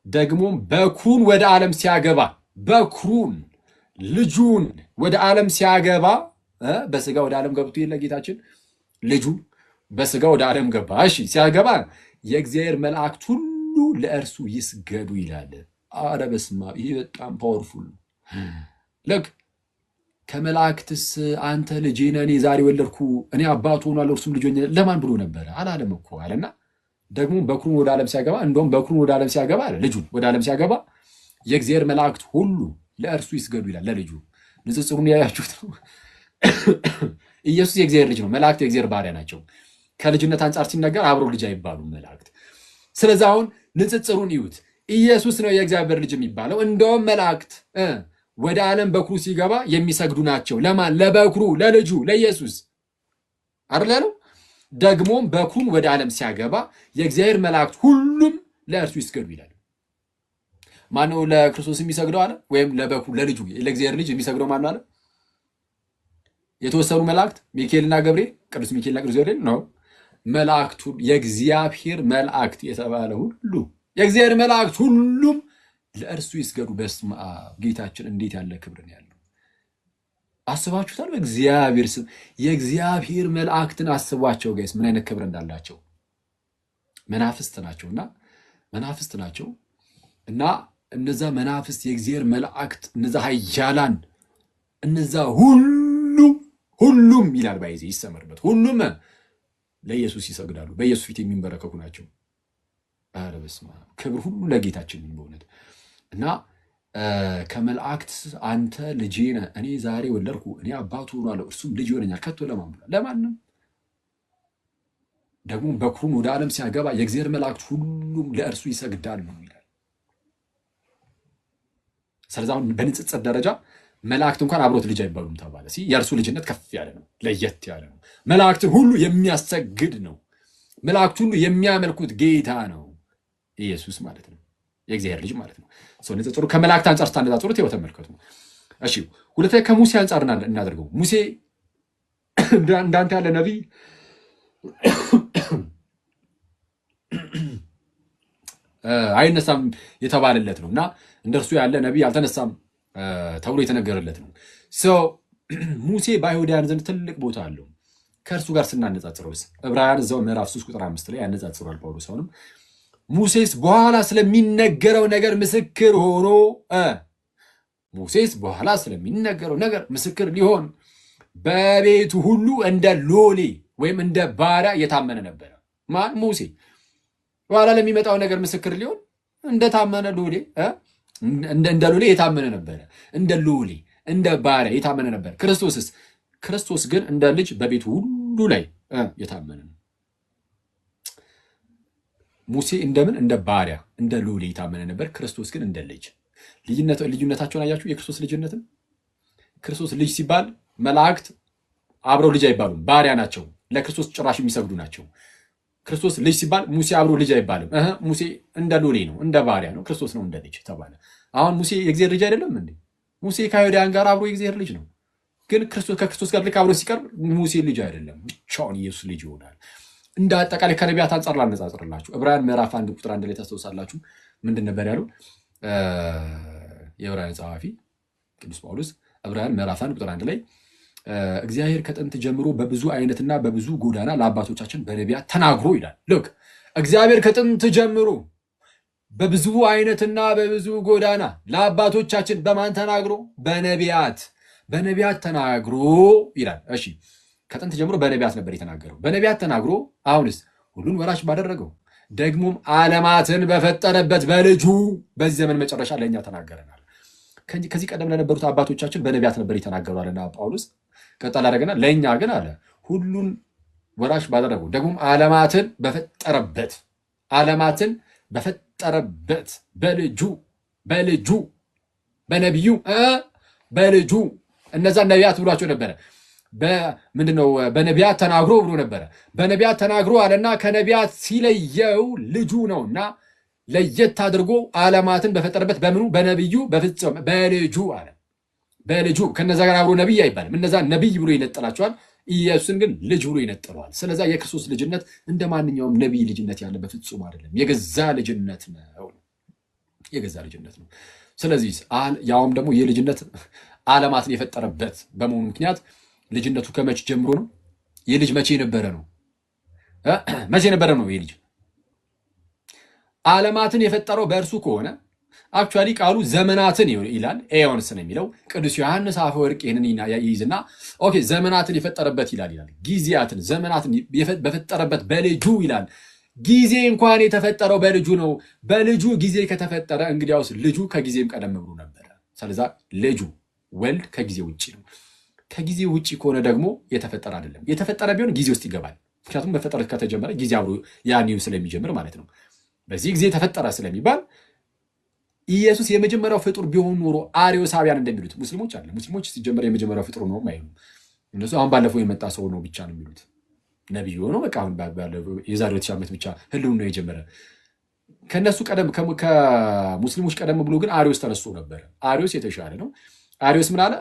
ደግሞም በኩሩን ወደ ዓለም ሲያገባ በኩሩን ልጁን ወደ ዓለም ሲያገባ በስጋ ወደ ዓለም ገብቶ የለ ጌታችን ልጁ በስጋ ወደ ዓለም ገባ። እሺ ሲያገባ የእግዚአብሔር መላእክት ሁሉ ለእርሱ ይስገዱ ይላል። አረ በስመ አብ! ይሄ በጣም ፓወርፉል ነው። ልክ ከመላእክትስ አንተ ልጄ ነህ እኔ ዛሬ ወለድኩ እኔ አባቱ ሆኗል እርሱም ልጅ ለማን ብሎ ነበረ አላለም እኮ አለና ደግሞ በኩሩን ወደ ዓለም ሲያገባ እንደውም በኩሩን ወደ ዓለም ሲያገባ አለ ልጁን ወደ ዓለም ሲያገባ የእግዚአብሔር መላእክት ሁሉ ለእርሱ ይስገዱ ይላል። ለልጁ ንጽጽሩን ያያችሁት ነው። ኢየሱስ የእግዚአብሔር ልጅ ነው። መላእክት የእግዚአብሔር ባሪያ ናቸው። ከልጅነት አንጻር ሲነገር አብሮ ልጅ አይባሉም መላእክት። ስለዚህ አሁን ንጽጽሩን ይዩት። ኢየሱስ ነው የእግዚአብሔር ልጅ የሚባለው። እንደውም መላእክት ወደ ዓለም በኩሩ ሲገባ የሚሰግዱ ናቸው። ለማን? ለበኩሩ ለልጁ ለኢየሱስ አይደል ያለው። ደግሞም በኩሩን ወደ ዓለም ሲያገባ የእግዚአብሔር መላእክት ሁሉም ለእርሱ ይስገዱ ይላል። ማነው ለክርስቶስ የሚሰግደው አለ? ወይም ለበኩሩ ለልጁ ለእግዚአብሔር ልጅ የሚሰግደው ማነው አለ? የተወሰኑ መላእክት ሚካኤልና ገብርኤል፣ ቅዱስ ሚካኤልና ቅዱስ ገብርኤል ነው። መላእክቱ የእግዚአብሔር መላእክት የተባለ ሁሉ የእግዚአብሔር መላእክት ሁሉም ለእርሱ ይስገዱ። በስመ አብ! ጌታችን እንዴት ያለ ክብር ነው ያለው! አስባችሁታል? በእግዚአብሔር ስም የእግዚአብሔር መላእክትን አስቧቸው ጋይስ፣ ምን አይነት ክብር እንዳላቸው። መናፍስት ናቸው እና እነዛ መናፍስት የእግዚአብሔር መላእክት እነዛ ኃያላን እነዛ ሁሉም ይላል ባይዜ ይሰመርበት፣ ሁሉም ለኢየሱስ ይሰግዳሉ። በኢየሱስ ፊት የሚንበረከኩ ናቸው። ኧረ በስመ አብ! ክብር ሁሉ ለጌታችን በእውነት እና ከመላእክት አንተ ልጄ ነህ እኔ ዛሬ ወለድኩ እኔ አባቱ ሆኗለሁ እርሱም ልጅ ይሆነኛል ከቶ ለማን ብሏል? ለማንም። ደግሞ በኩሩን ወደ ዓለም ሲያገባ የእግዚአብሔር መላእክት ሁሉም ለእርሱ ይሰግዳሉ ይላል። ስለዚህ አሁን በንጽጽር ደረጃ መላእክት እንኳን አብሮት ልጅ አይባሉም ተባለ። የእርሱ ልጅነት ከፍ ያለ ነው፣ ለየት ያለ ነው። መላእክትን ሁሉ የሚያሰግድ ነው። መላእክት ሁሉ የሚያመልኩት ጌታ ነው ኢየሱስ ማለት ነው፣ የእግዚአብሔር ልጅ ማለት ነው። ሰው ንጽጽሩ ከመላእክት አንጻር ስታነጻጽሩት ይኸው ተመልከቱ። እሺ ሁለተኛ ከሙሴ አንጻር እናደርገው። ሙሴ እንዳንተ ያለ ነቢይ አይነሳም የተባለለት ነው እና እንደርሱ ያለ ነቢይ አልተነሳም ተብሎ የተነገረለት ነው። ሙሴ በአይሁዳውያን ዘንድ ትልቅ ቦታ አለው። ከእርሱ ጋር ስናነጻጽረው ዕብራውያን እዛው ምዕራፍ 3 ቁጥር 5 ላይ ያነጻጽሯል ጳውሎስ። አሁንም ሙሴስ በኋላ ስለሚነገረው ነገር ምስክር ሆኖ ሙሴስ በኋላ ስለሚነገረው ነገር ምስክር ሊሆን በቤቱ ሁሉ እንደ ሎሌ ወይም እንደ ባሪያ የታመነ ነበረ። ማን? ሙሴ። በኋላ ለሚመጣው ነገር ምስክር ሊሆን እንደታመነ ሎሌ እንደ ሎሌ የታመነ ነበረ። እንደ ሎሌ እንደ ባሪያ የታመነ ነበር። ክርስቶስ ግን እንደ ልጅ በቤቱ ሁሉ ላይ የታመነ ነው። ሙሴ እንደምን? እንደ ባሪያ እንደ ሎሌ የታመነ ነበር። ክርስቶስ ግን እንደ ልጅ። ልዩነታቸውን አያችሁ? የክርስቶስ ልጅነትን ክርስቶስ ልጅ ሲባል መላእክት አብረው ልጅ አይባሉም፣ ባሪያ ናቸው። ለክርስቶስ ጭራሽ የሚሰግዱ ናቸው። ክርስቶስ ልጅ ሲባል ሙሴ አብሮ ልጅ አይባልም። ሙሴ እንደ ሎሌ ነው፣ እንደ ባሪያ ነው። ክርስቶስ ነው እንደ ልጅ ተባለ። አሁን ሙሴ የእግዚአብሔር ልጅ አይደለም እንዴ? ሙሴ ከአይሁዳውያን ጋር አብሮ የእግዚአብሔር ልጅ ነው። ግን ከክርስቶስ ጋር ልክ አብሮ ሲቀርብ ሙሴ ልጅ አይደለም፣ ብቻውን ኢየሱስ ልጅ ይሆናል። እንደ አጠቃላይ ከነቢያት አንጻር ላነጻጽርላችሁ። ዕብራውያን ምዕራፍ 1 ቁጥር 1 ላይ ታስታውሳላችሁ። ምንድን ነበር ያለው? የዕብራውያን ጸሐፊ ቅዱስ ጳውሎስ ዕብራውያን ምዕራፍ 1 ቁጥር 1 ላይ እግዚአብሔር ከጥንት ጀምሮ በብዙ አይነትና በብዙ ጎዳና ለአባቶቻችን በነቢያት ተናግሮ ይላል። ልክ እግዚአብሔር ከጥንት ጀምሮ በብዙ አይነትና በብዙ ጎዳና ለአባቶቻችን በማን ተናግሮ? በነቢያት ተናግሮ ይላል። እሺ ከጥንት ጀምሮ በነቢያት ነበር የተናገረው። በነቢያት ተናግሮ አሁንስ ሁሉን ወራሽ ባደረገው ደግሞም ዓለማትን በፈጠረበት በልጁ በዚህ ዘመን መጨረሻ ለእኛ ተናገረናል። ከዚህ ቀደም ለነበሩት አባቶቻችን በነቢያት ነበር የተናገሩ አለና ጳውሎስ ቀጠል አደረገና ለእኛ ግን አለ ሁሉን ወራሽ ባደረገው ደግሞም ዓለማትን በፈጠረበት በልጁ በነቢዩ በልጁ እነዛ ነቢያት ብሏቸው ነበረ። ምንድነው በነቢያት ተናግሮ ብሎ ነበረ። በነቢያት ተናግሮ አለና ከነቢያት ሲለየው ልጁ ነውና ለየት አድርጎ ዓለማትን በፈጠረበት በምኑ በነቢዩ በፍጹም በልጁ አለ። በልጁ ከነዛ ጋር አብሮ ነቢይ አይባልም። እነዛ ነቢይ ብሎ ይነጠላቸዋል። ኢየሱስን ግን ልጅ ብሎ ይነጠለዋል። ስለዛ የክርስቶስ ልጅነት እንደ ማንኛውም ነቢይ ልጅነት ያለ በፍጹም አይደለም። የገዛ ልጅነት ነው። የገዛ ልጅነት ነው። ስለዚህ ያውም ደግሞ የልጅነት ዓለማትን የፈጠረበት በመሆኑ ምክንያት ልጅነቱ ከመቼ ጀምሮ ነው? የልጅ መቼ የነበረ ነው? መቼ የነበረ ነው? የልጅ ዓለማትን የፈጠረው በእርሱ ከሆነ አክቹዋሊ ቃሉ ዘመናትን ይላል። ኤዮንስ ነው የሚለው። ቅዱስ ዮሐንስ አፈወርቅ ይህንን ይይዝና ኦኬ ዘመናትን የፈጠረበት ይላል። ጊዜያትን ዘመናትን በፈጠረበት በልጁ ይላል። ጊዜ እንኳን የተፈጠረው በልጁ ነው። በልጁ ጊዜ ከተፈጠረ እንግዲያውስ ልጁ ከጊዜም ቀደም ብሎ ነበረ። ስለዛ ልጁ ወልድ ከጊዜ ውጭ ነው። ከጊዜ ውጭ ከሆነ ደግሞ የተፈጠረ አይደለም። የተፈጠረ ቢሆን ጊዜ ውስጥ ይገባል። ምክንያቱም መፈጠር ከተጀመረ ጊዜ አብሮ ያኔው ስለሚጀምር ማለት ነው። በዚህ ጊዜ ተፈጠረ ስለሚባል ኢየሱስ የመጀመሪያው ፍጡር ቢሆን ኖሮ አርዮሳውያን እንደሚሉት ሙስሊሞች አለ። ሙስሊሞች ሲጀመር የመጀመሪያው ፍጡር ነው አይሉ። እነሱ አሁን ባለፈው የመጣ ሰው ነው ብቻ ነው የሚሉት። ነብዩ ነው በቃ አሁን የዛሬ 2000 ዓመት ብቻ ህልው ነው የጀመረ። ከነሱ ቀደም ከሙስሊሞች ቀደም ብሎ ግን አርዮስ ተነስቶ ነበር። አርዮስ የተሻለ ነው። አርዮስ ምን አለ?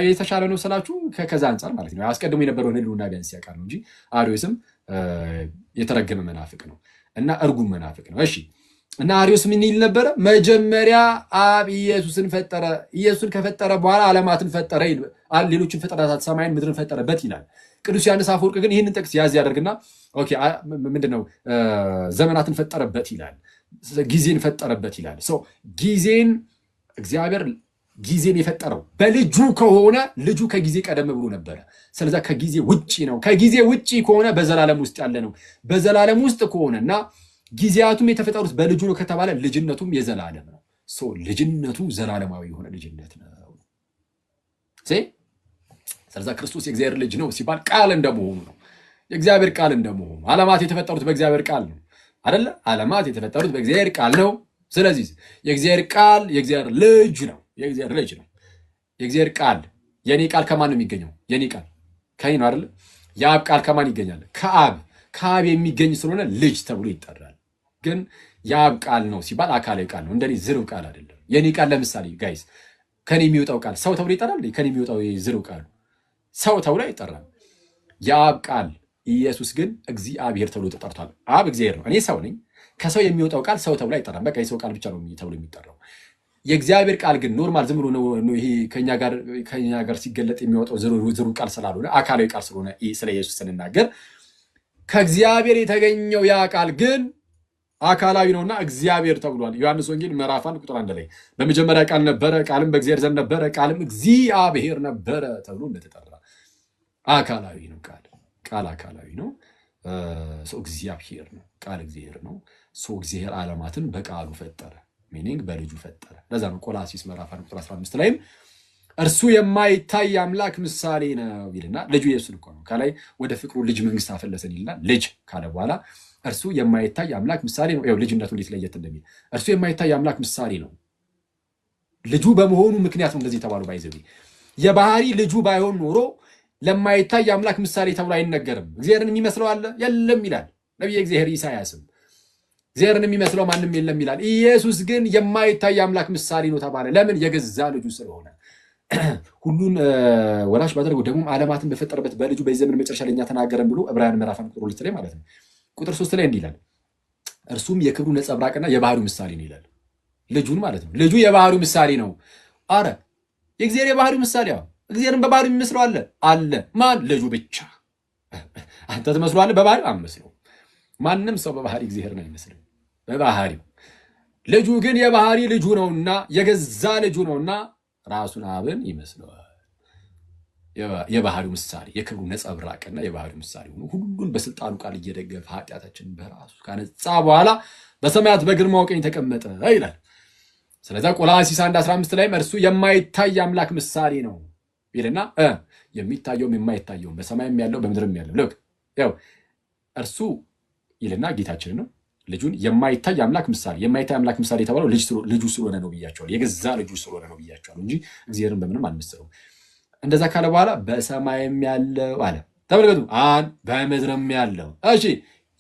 የተሻለ ነው ስላችሁ ከዛ አንጻር ማለት ነው። አስቀድሞ የነበረውን ህልውና ቢያንስ ያውቃል ነው እንጂ አርዮስም የተረገመ መናፍቅ ነው እና እርጉም መናፍቅ ነው። እሺ እና አርዮስ ምን ይል ነበረ? መጀመሪያ አብ ኢየሱስን ፈጠረ። ኢየሱስን ከፈጠረ በኋላ ዓለማትን ፈጠረ፣ ሌሎችን ፍጥረታት ሰማይን ምድርን ፈጠረበት ይላል። ቅዱስ ዮሐንስ አፈወርቅ ግን ይህንን ጥቅስ ያዝ ያደርግና ኦኬ ምንድነው ዘመናትን ፈጠረበት ይላል፣ ጊዜን ፈጠረበት ይላል። ጊዜን እግዚአብሔር ጊዜን የፈጠረው በልጁ ከሆነ ልጁ ከጊዜ ቀደም ብሎ ነበረ። ስለዛ ከጊዜ ውጪ ነው። ከጊዜ ውጪ ከሆነ በዘላለም ውስጥ ያለ ነው። በዘላለም ውስጥ ከሆነና ጊዜያቱም የተፈጠሩት በልጁ ነው ከተባለ ልጅነቱም የዘላለም ነው። ልጅነቱ ዘላለማዊ የሆነ ልጅነት ነው። ስለዛ ክርስቶስ የእግዚአብሔር ልጅ ነው ሲባል ቃል እንደመሆኑ ነው። የእግዚአብሔር ቃል እንደመሆኑ ዓለማት የተፈጠሩት በእግዚአብሔር ቃል ነው አይደለ? ዓለማት የተፈጠሩት በእግዚአብሔር ቃል ነው። ስለዚህ የእግዚአብሔር ቃል የእግዚአብሔር ልጅ ነው። የእግዚአብሔር ልጅ ነው። የእግዚአብሔር ቃል የኔ ቃል ከማን ነው የሚገኘው? የኔ ቃል ከኔ ነው አይደለ? የአብ ቃል ከማን ይገኛል? ከአብ የሚገኝ ስለሆነ ልጅ ተብሎ ይጠራል። ግን የአብ ቃል ነው ሲባል አካላዊ ቃል ነው። እንደኔ ዝርው ቃል አይደለም። የኔ ቃል ለምሳሌ ጋይስ ከኔ የሚወጣው ቃል ሰው ተብሎ ይጠራል። ከኔ የሚወጣው ዝርው ቃል ሰው ተብሎ አይጠራም። የአብ ቃል ኢየሱስ ግን እግዚአብሔር ተብሎ ተጠርቷል። አብ እግዚአብሔር ነው፣ እኔ ሰው ነኝ። ከሰው የሚወጣው ቃል ሰው ተብሎ አይጠራም። በቃ የሰው ቃል ብቻ ነው ተብሎ የሚጠራው። የእግዚአብሔር ቃል ግን ኖርማል ዝም ብሎ ነው። ይሄ ከኛ ጋር ሲገለጥ የሚወጣው ዝርው ቃል ስላልሆነ አካላዊ ቃል ስለሆነ ስለ ኢየሱስ ስንናገር ከእግዚአብሔር የተገኘው ያ ቃል ግን አካላዊ ነውና እግዚአብሔር ተብሏል። ዮሐንስ ወንጌል ምዕራፍ 1 ቁጥር 1 ላይ በመጀመሪያ ቃል ነበረ፣ ቃልም በእግዚአብሔር ዘንድ ነበረ፣ ቃልም እግዚአብሔር ነበረ ተብሎ እንደተጠራ አካላዊ ነው። ቃል አካላዊ ነው። እግዚአብሔር ነው። ቃል እግዚአብሔር ነው። እግዚአብሔር ዓለማትን በቃሉ ፈጠረ፣ ሚኒንግ በልጁ ፈጠረ። ለዛ ነው ቆላሲስ ምዕራፍ 1 ቁጥር 15 ላይም እርሱ የማይታይ አምላክ ምሳሌ ነው ይልና ልጁ ኢየሱስ እኮ ነው። ከላይ ወደ ፍቅሩ ልጅ መንግስት አፈለሰን ይልና ልጅ ካለ በኋላ እርሱ የማይታይ አምላክ ምሳሌ ነው። ልጅነቱ እንዴት ለየት እንደሚል እርሱ የማይታይ አምላክ ምሳሌ ነው። ልጁ በመሆኑ ምክንያት ነው እንደዚህ ተባሉ። ባይዘቢ የባህሪ ልጁ ባይሆን ኖሮ ለማይታይ አምላክ ምሳሌ ተብሎ አይነገርም። እግዚአብሔርን የሚመስለው አለ የለም ይላል ነቢየ እግዚአብሔር ኢሳያስም። እግዚአብሔርን የሚመስለው ማንም የለም ይላል። ኢየሱስ ግን የማይታይ አምላክ ምሳሌ ነው ተባለ። ለምን? የገዛ ልጁ ስለሆነ። ሁሉን ወራሽ ባደረገው ደግሞ ዓለማትን በፈጠረበት በልጁ በዚህ ዘመን መጨረሻ ለኛ ተናገረን ብሎ ዕብራውያን ምዕራፍ 1 ቁጥር 2 ላይ ማለት ነው ቁጥር 3 ላይ እንዲህ ይላል፣ እርሱም የክብሩ ነጸብራቅና የባህሪው ምሳሌ ነው ይላል። ልጁን ማለት ነው። ልጁ የባህሪው ምሳሌ ነው። አረ የእግዚአብሔር የባህሪው ምሳሌ ነው። እግዚአብሔርን በባህሪው የሚመስለው አለ። ማን? ልጁ ብቻ። አንተ ትመስለዋለህ? በባህሪው አትመስለው። ማንም ሰው በባህሪ እግዚአብሔርን አይመስልም በባህሪው። ልጁ ግን የባህሪ ልጁ ነውና የገዛ ልጁ ነውና ራሱን አብን ይመስለዋል። የባህሪው ምሳሌ የክብሩ ነጸብራቅና የባህሪው ምሳሌ ሆኖ ሁሉን በስልጣኑ ቃል እየደገፈ ኃጢአታችንን በራሱ ካነጻ በኋላ በሰማያት በግርማው ቀኝ ተቀመጠ ይላል። ስለዚህ ቆላስይስ 1:15 ላይም እርሱ የማይታይ አምላክ ምሳሌ ነው ይልና የሚታየውም የማይታየውም በሰማይም ያለው በምድርም ያለው ልክ ያው እርሱ ይልና ጌታችን ነው። ልጁን የማይታይ አምላክ ምሳሌ የማይታይ አምላክ ምሳሌ የተባለው ልጁ ስለሆነ ነው ብያቸዋል። የገዛ ልጁ ስለሆነ ነው ብያቸዋል እንጂ እግዚአብሔርን በምንም አንመስለው። እንደዛ ካለ በኋላ በሰማይም ያለው አለ። ተመልከቱ፣ በምድርም ያለው እሺ፣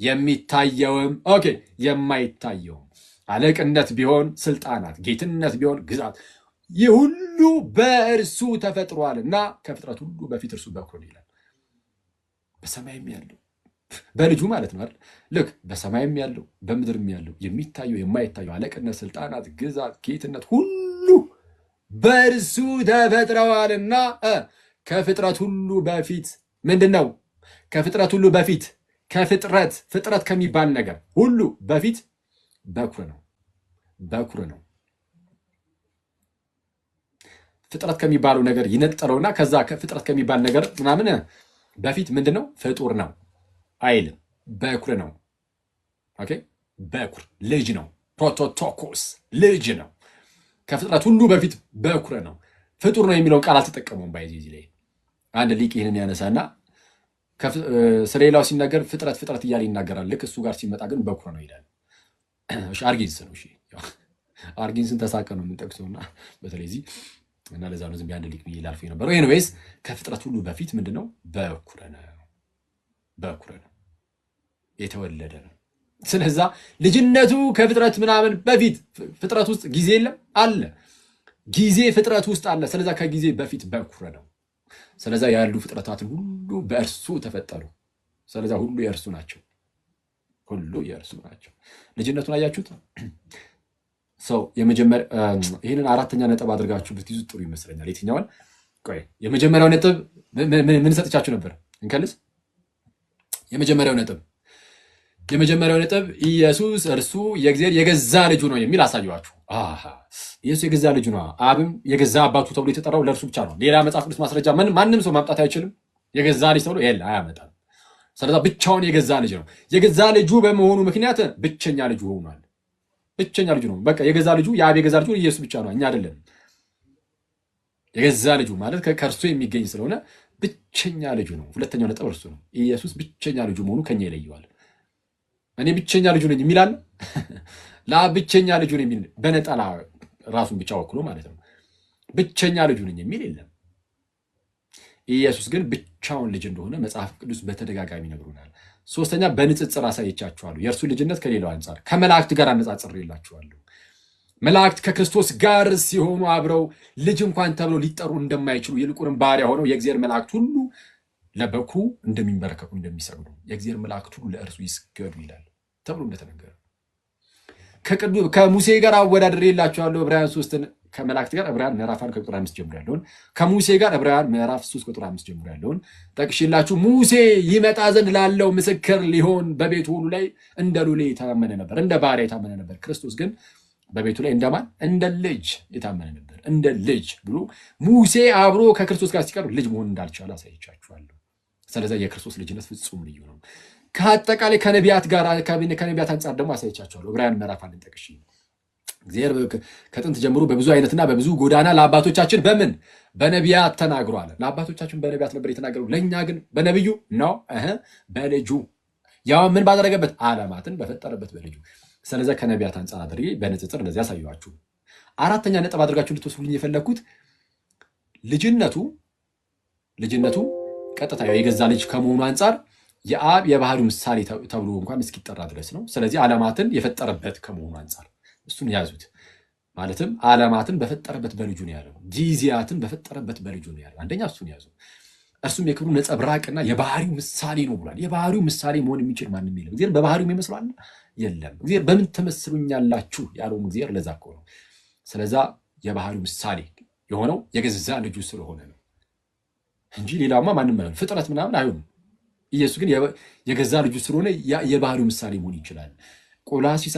የሚታየውም ኦኬ፣ የማይታየውም አለቅነት ቢሆን ስልጣናት፣ ጌትነት ቢሆን ግዛት፣ ይህ ሁሉ በእርሱ ተፈጥሯልና ከፍጥረት ሁሉ በፊት እርሱ በኩር ይላል። በሰማይም ያለው በልጁ ማለት ነው አይደል? ልክ በሰማይም ያለው በምድርም ያለው የሚታየው የማይታየው አለቅነት፣ ስልጣናት፣ ግዛት፣ ጌትነት ሁሉ በእርሱ ተፈጥረዋልና ከፍጥረት ሁሉ በፊት ምንድን ነው? ከፍጥረት ሁሉ በፊት ፍጥረት ከሚባል ነገር ሁሉ በፊት በኩር ነው። በኩር ነው። ፍጥረት ከሚባለው ነገር ይነጠለውና ከዛ ፍጥረት ከሚባል ነገር ምናምን በፊት ምንድን ነው? ፍጡር ነው አይልም። በኩር ነው። ኦኬ፣ በኩር ልጅ ነው። ፕሮቶቶኮስ ልጅ ነው። ከፍጥረት ሁሉ በፊት በኩር ነው። ፍጡር ነው የሚለውን ቃል አልተጠቀሙም። ባይዚህ ላይ አንድ ሊቅ ይህንን ያነሳና ስለሌላው ሲናገር ፍጥረት እያለ ይናገራል። ልክ እሱ ጋር ሲመጣ ግን በኩር ነው ይላል። አርጊንስ ነው። አርጊንስን ተሳቀ ነው የምንጠቅሰውና በተለይ እዚህ እና ለዛ ነው ዝም ብዬ አንድ ሊቅ ብዬ ላልፈው የነበረው። ኤኒዌይስ ከፍጥረት ሁሉ በፊት ምንድን ነው? በኩር ነው። በኩር ነው፣ የተወለደ ነው። ስለዛ ልጅነቱ ከፍጥረት ምናምን በፊት ፍጥረት ውስጥ ጊዜ የለም አለ። ጊዜ ፍጥረት ውስጥ አለ። ስለዛ ከጊዜ በፊት በኩር ነው። ስለዛ ያሉ ፍጥረታትን ሁሉ በእርሱ ተፈጠሩ። ስለዛ ሁሉ የእርሱ ናቸው። ሁሉ የእርሱ ናቸው። ልጅነቱን አያችሁት? ሰው ይህንን አራተኛ ነጥብ አድርጋችሁ ብትይዙ ጥሩ ይመስለኛል። የትኛውን? ቆይ የመጀመሪያው ነጥብ ምን ሰጥቻችሁ ነበር? እንከልስ። የመጀመሪያው ነጥብ ኢየሱስ እርሱ የእግዚአብሔር የገዛ ልጁ ነው የሚል አሳየኋችሁ። ኢየሱስ የገዛ ልጁ ነው። አብም የገዛ አባቱ ተብሎ የተጠራው ለእርሱ ብቻ ነው። ሌላ መጽሐፍ ቅዱስ ማስረጃ ማንም ሰው ማምጣት አይችልም። የገዛ ልጅ ተብሎ አያመጣም። ስለዛ ብቻውን የገዛ ልጅ ነው። የገዛ ልጁ በመሆኑ ምክንያት ብቸኛ ልጁ ሆኗል። ብቸኛ ልጁ ነው። በቃ የገዛ ልጁ የአብ የገዛ ልጁ ኢየሱስ ብቻ ነው፣ እኛ አይደለም። የገዛ ልጁ ማለት ከእርሱ የሚገኝ ስለሆነ ብቸኛ ልጁ ነው። ሁለተኛው ነጥብ እርሱ ነው። ኢየሱስ ብቸኛ ልጁ መሆኑ ከኛ ይለየዋል። እኔ ብቸኛ ልጁ ነኝ የሚላል ለአብ ብቸኛ ልጁ ነኝ የሚል በነጠላ ራሱን ብቻ ወክሎ ማለት ነው። ብቸኛ ልጁ ነኝ የሚል የለም። ኢየሱስ ግን ብቻውን ልጅ እንደሆነ መጽሐፍ ቅዱስ በተደጋጋሚ ነግሮናል። ሶስተኛ በንጽጽር አሳይቻችኋለሁ። የእርሱ ልጅነት ከሌላው አንጻር ከመላእክት ጋር አነጻጽሬላችኋለሁ። መላእክት ከክርስቶስ ጋር ሲሆኑ አብረው ልጅ እንኳን ተብለው ሊጠሩ እንደማይችሉ ይልቁንም ባሪያ ሆነው የእግዚአብሔር መላእክት ሁሉ ለበኩሩ እንደሚንበረከኩ እንደሚሰግዱ የእግዚአብሔር መላእክት ሁሉ ለእርሱ ይስገዱ ይላል ተብሎ እንደተነገረ ከሙሴ ጋር አወዳድሬላችኋለሁ። ዕብራውያን 3ን ከመላእክት ጋር ዕብራውያን ምዕራፍ 1 ከቁጥር 5 ጀምሮ ያለውን ከሙሴ ጋር ዕብራውያን ምዕራፍ 3 ቁጥር 5 ጀምሮ ያለውን ጠቅሼላችሁ ሙሴ ይመጣ ዘንድ ላለው ምስክር ሊሆን በቤቱ ሁሉ ላይ እንደ ሎሌ የታመነ ነበር፣ እንደ ባሪያ የታመነ ነበር። ክርስቶስ ግን በቤቱ ላይ እንደማን? እንደ ልጅ የታመነ ነበር። እንደ ልጅ ብሎ ሙሴ አብሮ ከክርስቶስ ጋር ሲቀርብ ልጅ መሆን እንዳልቻለ አሳይቻችኋለሁ። ስለዚህ የክርስቶስ ልጅነት ፍጹም ልዩ ነው። ከአጠቃላይ ከነቢያት ጋር ከነቢያት አንጻር ደግሞ አሳይቻችኋለሁ። ዕብራውያን ምዕራፍ 1 ጠቅሼ እግዚአብሔር ከጥንት ጀምሮ በብዙ አይነትና በብዙ ጎዳና ለአባቶቻችን በነቢያት ተናግሯል። ለአባቶቻችን በነቢያት ነበር የተናገረው። ለእኛ ግን በነቢዩ ነው በልጁ ያው ምን ባደረገበት? ዓለማትን በፈጠረበት በልጁ። ስለዚህ ከነቢያት አንጻር አድርጌ በንጽጽር እንደዚህ ያሳየኋችሁ። አራተኛ ነጥብ አድርጋችሁ እንድትወስዱልኝ የፈለግኩት ልጅነቱ ቀጥታ የገዛ ልጅ ከመሆኑ አንጻር የአብ የባህሪው ምሳሌ ተብሎ እንኳን እስኪጠራ ድረስ ነው። ስለዚህ ዓለማትን የፈጠረበት ከመሆኑ አንጻር እሱን ያዙት። ማለትም ዓለማትን በፈጠረበት በልጁ ነው ያለው። ጊዜያትን በፈጠረበት በልጁ ነው ያለው። አንደኛ እሱን ያዙ። እርሱም የክብሩ ነጸብራቅና የባህሪው ምሳሌ ነው ብሏል። የባህሪው ምሳሌ መሆን የሚችል ማንም የለም። እግዚአብሔር በባህሪው የሚመስለው አለ? የለም። እግዚአብሔር በምን ትመስሉኛላችሁ ያለውም እግዚአብሔር ለዛ እኮ ነው። ስለዛ የባህሪው ምሳሌ የሆነው የገዛ ልጁ ስለሆነ ነው እንጂ ሌላማ ማንም አይሆን፣ ፍጥረት ምናምን አይሆንም። ኢየሱስ ግን የገዛ ልጁ ስለሆነ የባህሪው ምሳሌ መሆን ይችላል። ቆላሲስ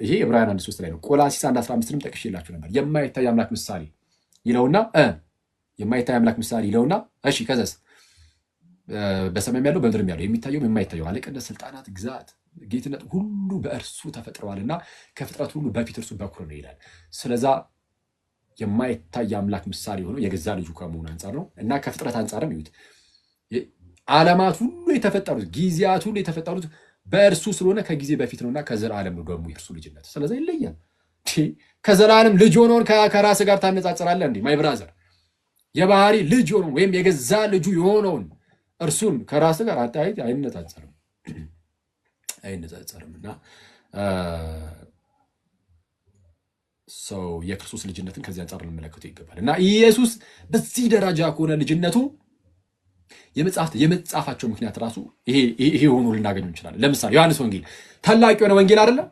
ይሄ ዕብራውያን 1:3 ላይ ነው። ቆላሲስ 1:15ንም ጠቅሼላችሁ ነበር። የማይታይ አምላክ ምሳሌ ይለውና የማይታይ አምላክ ምሳሌ ይለውና እሺ፣ ከዛስ በሰማይም ያለው በምድርም ያለው የሚታየውም የማይታየው አለቅነት፣ ስልጣናት፣ ግዛት፣ ጌትነት ሁሉ በእርሱ ተፈጥረዋልና ከፍጥረት ሁሉ በፊት እርሱ በኩር ነው ይላል። ስለዛ የማይታይ አምላክ ምሳሌ ሆኖ የገዛ ልጁ ከመሆኑ አንጻር ነው እና ከፍጥረት አንጻርም ይሁት ዓለማት ሁሉ የተፈጠሩት ጊዜያት ሁሉ የተፈጠሩት በእርሱ ስለሆነ ከጊዜ በፊት ነውና ከዘላለም ነው ደግሞ የእርሱ ልጅነት። ስለዚህ ይለያል። ከዘላለም ልጅ ሆኖን ከራስ ጋር ታነጻጽራለህ እንዴ? ማይ ብራዘር የባህሪ ልጅ የሆነውን ወይም የገዛ ልጁ የሆነውን እርሱን ከራስ ጋር አታይት አይነጻጸርም እና ሰው የክርስቶስ ልጅነትን ከዚህ አንጻር ልንመለከተው ይገባል። እና ኢየሱስ በዚህ ደረጃ ከሆነ ልጅነቱ የመጻፋቸው ምክንያት ራሱ ይሄ ሆኖ ልናገኘው እንችላለን። ለምሳሌ ዮሐንስ ወንጌል ታላቅ የሆነ ወንጌል አይደለም?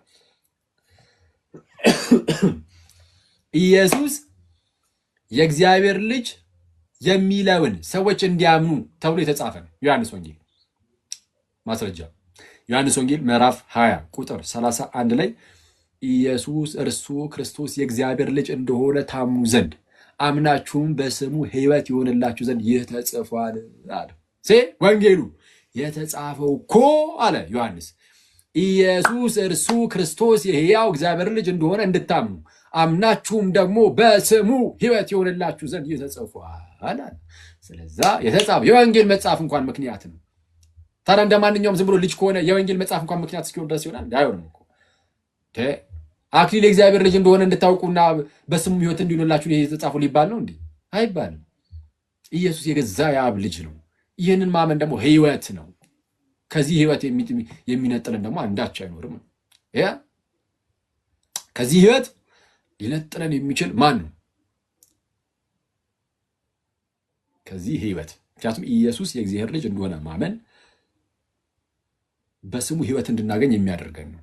ኢየሱስ የእግዚአብሔር ልጅ የሚለውን ሰዎች እንዲያምኑ ተብሎ የተጻፈ ነው። ዮሐንስ ወንጌል ማስረጃ ዮሐንስ ወንጌል ምዕራፍ 20 ቁጥር 31 ላይ ኢየሱስ እርሱ ክርስቶስ የእግዚአብሔር ልጅ እንደሆነ ታምኑ ዘንድ አምናችሁም በስሙ ሕይወት ይሆንላችሁ ዘንድ ይህ ተጽፏል አለ። ወንጌሉ የተጻፈው እኮ አለ ዮሐንስ ኢየሱስ እርሱ ክርስቶስ የሕያው እግዚአብሔር ልጅ እንደሆነ እንድታምኑ አምናችሁም ደግሞ በስሙ ሕይወት ይሆንላችሁ ዘንድ ይህ ተጽፏል አለ። ስለዛ የተጻፈው የወንጌል መጽሐፍ እንኳን ምክንያት ነው። ታዲያ እንደማንኛውም ዝም ብሎ ልጅ ከሆነ የወንጌል መጽሐፍ እንኳን ምክንያት እስኪሆን ድረስ ይሆናል? አይሆንም እኮ። አክሊል የእግዚአብሔር ልጅ እንደሆነ እንድታውቁና በስሙ ሕይወት እንዲሆንላችሁ ይሄ የተጻፈው ሊባል ነው እንዴ? አይባልም። ኢየሱስ የገዛ የአብ ልጅ ነው። ይህንን ማመን ደግሞ ሕይወት ነው። ከዚህ ሕይወት የሚነጥለን ደግሞ አንዳች አይኖርም። ከዚህ ሕይወት ሊነጥለን የሚችል ማን ነው? ከዚህ ሕይወት ምክንያቱም ኢየሱስ የእግዚአብሔር ልጅ እንደሆነ ማመን በስሙ ሕይወት እንድናገኝ የሚያደርገን ነው።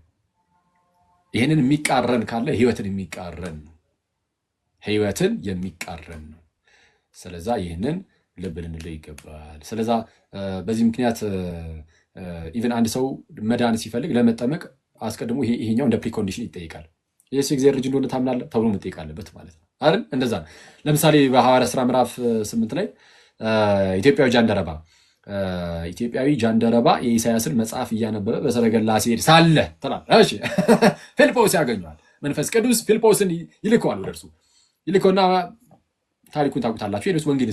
ይህንን የሚቃረን ካለ ሕይወትን የሚቃረን ነው። ሕይወትን የሚቃረን ነው። ስለዛ ይህንን ልብ ልንለው ይገባል። ስለዛ በዚህ ምክንያት ኢቨን አንድ ሰው መዳን ሲፈልግ ለመጠመቅ አስቀድሞ ይሄኛው እንደ ፕሪኮንዲሽን ይጠይቃል። ኢየሱስ የእግዚአብሔር ልጅ እንደሆነ ታምናለህ ተብሎ መጠየቅ አለበት ማለት ነው አይደል? እንደዛ ነው። ለምሳሌ በሐዋርያት ሥራ ምዕራፍ 8 ላይ ኢትዮጵያዊ ጃንደረባ የኢሳያስን መጽሐፍ እያነበበ በሰረገላ ሲሄድ ሳለ ትላለች። ፊልጶስ ያገኘዋል። መንፈስ ቅዱስ ፊልጶስን ይልከዋል ወደ እርሱ ይልከውና ታሪኩን ታውቁታላችሁ። የኢየሱስ ወንጌል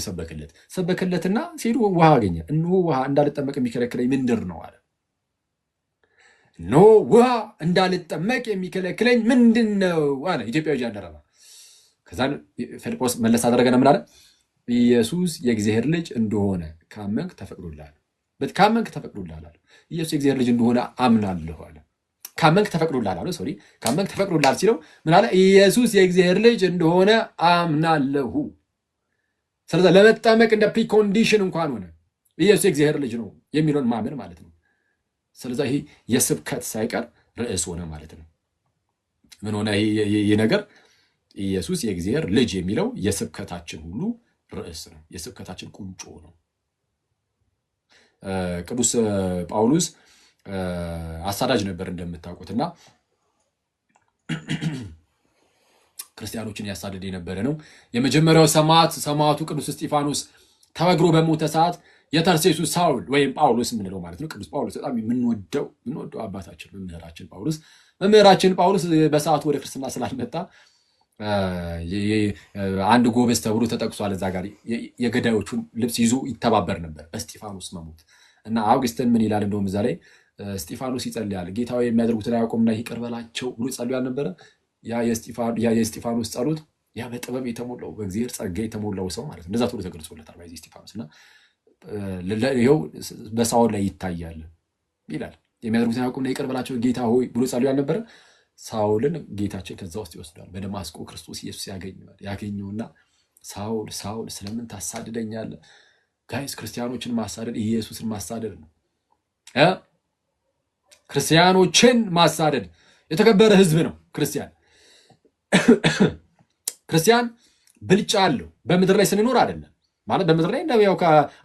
ሰበከለትና ሲሄዱ ውሃ አገኘ። እነሆ ውሃ እንዳልጠመቅ የሚከለክለኝ ምንድር ነው አለ። እነሆ ውሃ እንዳልጠመቅ የሚከለክለኝ ምንድን ነው አለ ኢትዮጵያዊ ጃንደረባ። ከዛ ፊልጶስ መለስ አደረገና ምን አለ? ኢየሱስ የእግዚአብሔር ልጅ እንደሆነ ካመንክ ተፈቅዶልሃል። ካመንክ ተፈቅዶልሃል አለ። ኢየሱስ የእግዚአብሔር ልጅ እንደሆነ አምናለሁ አለ። ካመንክ ተፈቅዶልሃል አለ። ሶሪ ካመንክ ተፈቅዶልሃል ሲለው ምን አለ? ኢየሱስ የእግዚአብሔር ልጅ እንደሆነ አምናለሁ። ስለዚህ ለመጠመቅ እንደ ፕሪኮንዲሽን እንኳን ሆነ ኢየሱስ የእግዚአብሔር ልጅ ነው የሚለውን ማመን ማለት ነው። ስለዚህ ይሄ የስብከት ሳይቀር ርዕስ ሆነ ማለት ነው። ምን ሆነ ይሄ ነገር? ኢየሱስ የእግዚአብሔር ልጅ የሚለው የስብከታችን ሁሉ ርዕስ ነው። የስብከታችን ቁንጮ ነው። ቅዱስ ጳውሎስ አሳዳጅ ነበር እንደምታውቁትና ክርስቲያኖችን ያሳደድ የነበረ ነው። የመጀመሪያው ሰማዕቱ ቅዱስ እስጢፋኖስ ተወግሮ በሞተ ሰዓት የተርሴሱ ሳውል ወይም ጳውሎስ የምንለው ማለት ነው። ቅዱስ ጳውሎስ በጣም የምንወደው አባታችን መምህራችን ጳውሎስ በሰዓቱ ወደ ክርስትና ስላልመጣ አንድ ጎበዝ ተብሎ ተጠቅሷል። እዛ ጋር የገዳዮቹን ልብስ ይዞ ይተባበር ነበር በእስጢፋኖስ መሞት እና አውግስትን ምን ይላል? እንደውም እዛ ላይ እስጢፋኖስ ይጸልያል። ጌታ ሆይ የሚያደርጉትን አያውቁምና ይቅር በላቸው ብሎ ጸልዮ አልነበረ? ያ የእስጢፋኖስ ጸሎት ያ በጥበብ የተሞላው በእግዚአብሔር ጸጋ የተሞላው ሰው ማለት ነው። እንደዛ ተብሎ ተገልጾለታል ባይዚ እስጢፋኖስ እና ይኸው በሳውል ላይ ይታያል ይላል። የሚያደርጉትን አያውቁምና ይቅር በላቸው ጌታ ሆይ ብሎ ጸልዮ አልነበረ? ሳውልን ጌታችን ከዛ ውስጥ ይወስዳል። በደማስቆ ክርስቶስ ኢየሱስ ያገኘውና ሳውል ሳውል ስለምን ታሳድደኛለህ? ጋይስ ክርስቲያኖችን ማሳደድ ኢየሱስን ማሳደድ ነው። ክርስቲያኖችን ማሳደድ የተከበረ ሕዝብ ነው። ክርስቲያን ብልጫ አለው። በምድር ላይ ስንኖር አይደለም ማለት በምድር ላይ እንደው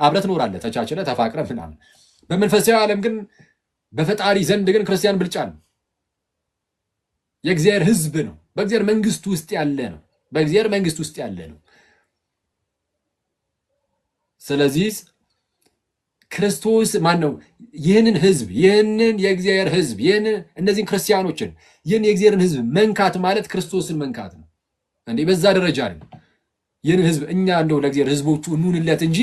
አብረህ ትኖራለህ ተቻችለህ ተፋቅረህ ምናምን። በመንፈሳዊ ዓለም ግን በፈጣሪ ዘንድ ግን ክርስቲያን ብልጫ ነው። የእግዚአብሔር ሕዝብ ነው። በእግዚአብሔር መንግስት ውስጥ ያለ ነው። ስለዚህ ክርስቶስ ማን ነው? ይህንን ሕዝብ ይህንን የእግዚአብሔር ሕዝብ እነዚህን ክርስቲያኖችን ይህን የእግዚአብሔርን ሕዝብ መንካት ማለት ክርስቶስን መንካት ነው። እንዴ በዛ ደረጃ ነው። ይህንን ሕዝብ እኛ እንደው ለእግዚአብሔር ሕዝቦቹ እንሁንለት እንጂ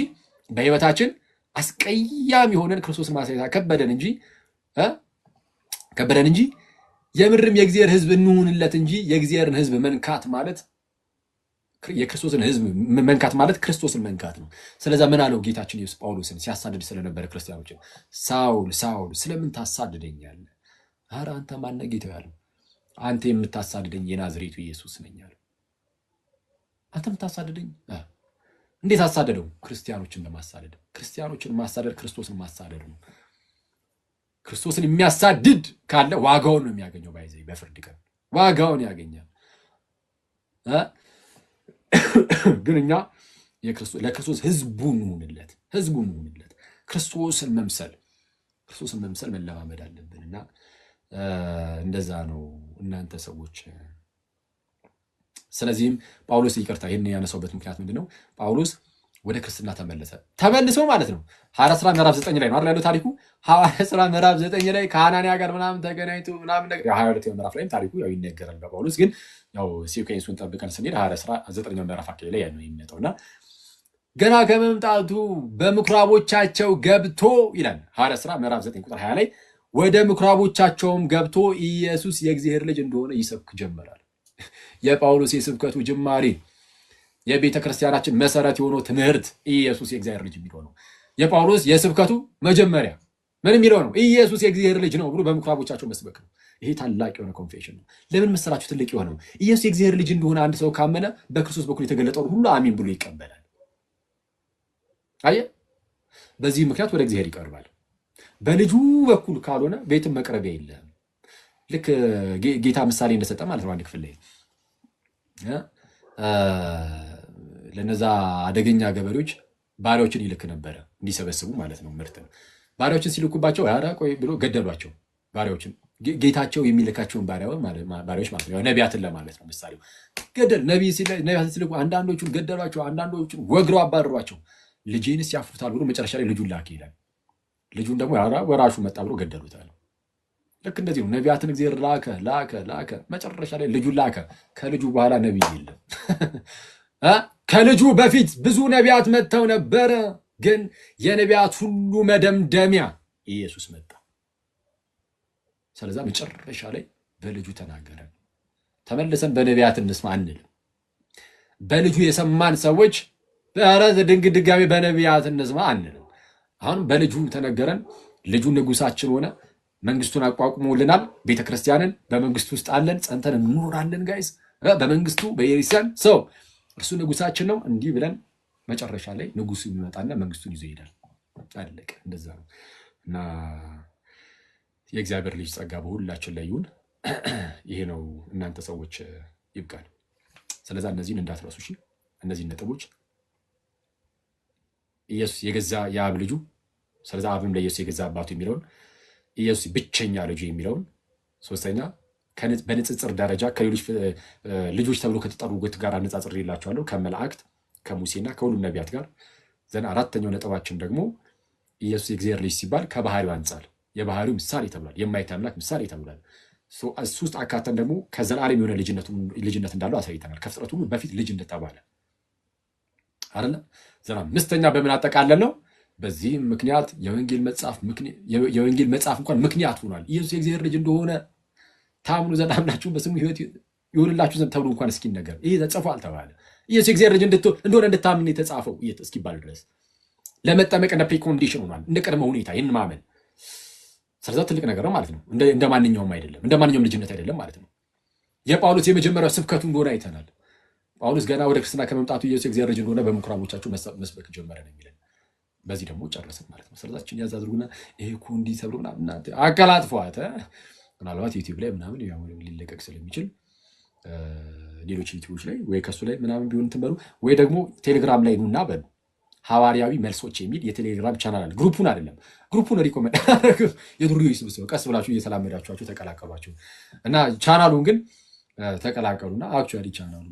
በሕይወታችን አስቀያሚ ሆነን ክርስቶስን ማሳየት ከበደን እንጂ የምርም የእግዚአብሔር ሕዝብ እንሁንለት እንጂ የእግዚአብሔርን ሕዝብ መንካት ማለት የክርስቶስን ሕዝብ መንካት ማለት ክርስቶስን መንካት ነው። ስለዛ ምን አለው ጌታችን ኢየሱስ ጳውሎስን ሲያሳድድ ስለነበረ ክርስቲያኖችን፣ ሳውል ሳውል ስለምን ታሳድደኛለህ? ኧረ አንተ ማነህ ጌታ ያለው? አንተ የምታሳድደኝ የናዝሬቱ ኢየሱስ ነኝ አለው። አንተ የምታሳድደኝ እንዴት አሳደደው? ክርስቲያኖችን በማሳደድ። ክርስቲያኖችን ማሳደድ ክርስቶስን ማሳደድ ነው። ክርስቶስን የሚያሳድድ ካለ ዋጋውን ነው የሚያገኘው። ባይዘይ በፍርድ ቀን ዋጋውን ያገኛል። ግን እኛ ለክርስቶስ ህዝቡን እንሁንለት፣ ህዝቡን እንሁንለት። ክርስቶስን መምሰል መለማመድ አለብን እና እንደዛ ነው እናንተ ሰዎች። ስለዚህም ጳውሎስ ይቅርታ ይህን ያነሳውበት ምክንያት ምንድን ነው? ጳውሎስ ወደ ክርስትና ተመልሶ ማለት ነው። ሐዋርያት ሥራ ምዕራፍ 9 ላይ ነው አይደል ያለው ታሪኩ። ሐዋርያት ሥራ ምዕራፍ 9 ላይ ከሐናንያ ጋር ምናምን ተገናኝቶ ምናምን ነገር 22 ምዕራፍ ላይም ታሪኩ ያው ይነገራል በጳውሎስ። ግን ያው ሲኩዌንሱን ጠብቀን ስንሄድ ሐዋርያት ሥራ 9 ምዕራፍ አካባቢ ላይ ያለው የሚመጣውና ገና ከመምጣቱ በምኩራቦቻቸው ገብቶ ይላል ሐዋርያት ሥራ ምዕራፍ 9 ቁጥር 20 ላይ ወደ ምኩራቦቻቸውም ገብቶ ኢየሱስ የእግዚአብሔር ልጅ እንደሆነ ይሰብክ ጀመራል። የጳውሎስ የስብከቱ ጅማሬ የቤተ ክርስቲያናችን መሰረት የሆነው ትምህርት ኢየሱስ የእግዚአብሔር ልጅ የሚለው ነው። የጳውሎስ የስብከቱ መጀመሪያ ምን የሚለው ነው? ኢየሱስ የእግዚአብሔር ልጅ ነው ብሎ በምኩራቦቻቸው መስበክ ነው። ይሄ ታላቅ የሆነ ኮንፌሽን ነው። ለምን መሰላችሁ ትልቅ የሆነው? ኢየሱስ የእግዚአብሔር ልጅ እንደሆነ አንድ ሰው ካመነ በክርስቶስ በኩል የተገለጠውን ሁሉ አሚን ብሎ ይቀበላል። አየ፣ በዚህ ምክንያት ወደ እግዚአብሔር ይቀርባል። በልጁ በኩል ካልሆነ ቤትም መቅረቢያ የለም። ልክ ጌታ ምሳሌ እንደሰጠ ማለት ነው። አንድ ክፍል ላይ ለነዛ አደገኛ ገበሬዎች ባሪያዎችን ይልክ ነበረ እንዲሰበስቡ ማለት ነው። ምርት ባሪያዎችን ሲልኩባቸው ኧረ ቆይ ብሎ ገደሏቸው። ባሪያዎችን ጌታቸው የሚልካቸውን ባሪያዎች ማለት ነው፣ ነቢያትን ለማለት ነው ምሳሌው። ገደል ነቢያትን ሲልኩ አንዳንዶቹን ገደሏቸው፣ አንዳንዶቹን ወግረው አባረሯቸው። ልጄንስ ያፍሩታል ብሎ መጨረሻ ላይ ልጁን ላከ ይላል። ልጁን ደግሞ ወራሹ መጣ ብሎ ገደሉታል። ልክ እንደዚህ ነው። ነቢያትን እግዚአብሔር ላከ፣ መጨረሻ ላይ ልጁን ላከ። ከልጁ በኋላ ነቢይ የለም። ከልጁ በፊት ብዙ ነቢያት መጥተው ነበረ፣ ግን የነቢያት ሁሉ መደምደሚያ ኢየሱስ መጣ። ስለዛ መጨረሻ ላይ በልጁ ተናገረ። ተመልሰን በነቢያት እንስማ አንልም። በልጁ የሰማን ሰዎች ድጋሚ በነቢያት እንስማ አንልም። አሁን በልጁ ተነገረን። ልጁ ንጉሳችን ሆነ፣ መንግስቱን አቋቁሞልናል። ቤተክርስቲያንን በመንግስቱ ውስጥ አለን፣ ጸንተን እንኖራለን። ጋይስ በመንግስቱ በየሪሲያን ሰው እርሱ ንጉሳችን ነው። እንዲህ ብለን መጨረሻ ላይ ንጉሱ የሚመጣና መንግስቱን ይዞ ይሄዳል። አለቀ። እንደዛ ነው እና የእግዚአብሔር ልጅ ጸጋ በሁላችን ላይ ይሁን። ይሄ ነው እናንተ ሰዎች ይብቃል። ስለዛ እነዚህን እንዳትረሱ እሺ። እነዚህን ነጥቦች ኢየሱስ የገዛ የአብ ልጁ፣ ስለዛ አብም ለኢየሱስ የገዛ አባቱ የሚለውን፣ ኢየሱስ ብቸኛ ልጁ የሚለውን፣ ሶስተኛ በንጽጽር ደረጃ ከሌሎች ልጆች ተብሎ ከተጠሩት ጋር አነጻጽር ይላቸዋለሁ ከመላእክት ከሙሴና ከሁሉም ነቢያት ጋር። ዘና አራተኛው ነጥባችን ደግሞ ኢየሱስ የእግዚአብሔር ልጅ ሲባል ከባህሪው አንጻር የባህሪው ምሳሌ ተብሏል። የማይታይ አምላክ ምሳሌ ተብሏል። እሱ ውስጥ አካተን ደግሞ ከዘላለም የሆነ ልጅነት እንዳለው አሳይተናል። ከፍጥረት ሁሉ በፊት ልጅ እንደተባለ አይደለ? ዘና አምስተኛ በምን አጠቃለን ነው? በዚህም ምክንያት የወንጌል መጽሐፍ እንኳን ምክንያት ሆኗል። ኢየሱስ የእግዚአብሔር ልጅ እንደሆነ ታምኑ ዘንድ አምናችሁ በስሙ ሕይወት ይሆንላችሁ ዘንድ ተብሎ እንኳን እስኪነገር ይሄ ተጽፎ አልተባለ። ኢየሱስ የእግዚአብሔር ልጅ እንደሆነ እንድታምን የተጻፈው እስኪባል ድረስ ለመጠመቅ እንደ ፕሪኮንዲሽን ሆኗል፣ እንደ ቅድመ ሁኔታ ይህን ማመን። ስለዛ ትልቅ ነገር ነው ማለት ነው። እንደ ማንኛውም አይደለም፣ እንደ ማንኛውም ልጅነት አይደለም ማለት ነው። የጳውሎስ የመጀመሪያው ስብከቱ እንደሆነ አይተናል። ጳውሎስ ገና ወደ ክርስትና ከመምጣቱ ኢየሱስ የእግዚአብሔር ልጅ እንደሆነ በምኩራቦቻቸው መስበክ ጀመረ ነው የሚለን። በዚህ ደግሞ ጨረስን ማለት ነው። ስለዛችን ያዝ አድርጉና ይሄ እኮ እንዲህ ተብሎ እናንተ አቀላጥፏት ምናልባት ዩቲዩብ ላይ ምናምን ሊለቀቅ ስለሚችል ሌሎች ዩቲዩቦች ላይ ወይ ከሱ ላይ ምናምን ቢሆን ትንበሉ ወይ ደግሞ ቴሌግራም ላይ ኑና በሉ ሐዋርያዊ መልሶች የሚል የቴሌግራም ቻናል አለ። ግሩፑን አይደለም፣ ግሩፑን ሪኮመንድ አደረግም። የዱርዮች ስብስብ ቀስ ብላችሁ እየተላመዳችኋቸው ተቀላቀሏቸው እና ቻናሉን ግን ተቀላቀሉና አክቹዋሊ ቻናሉ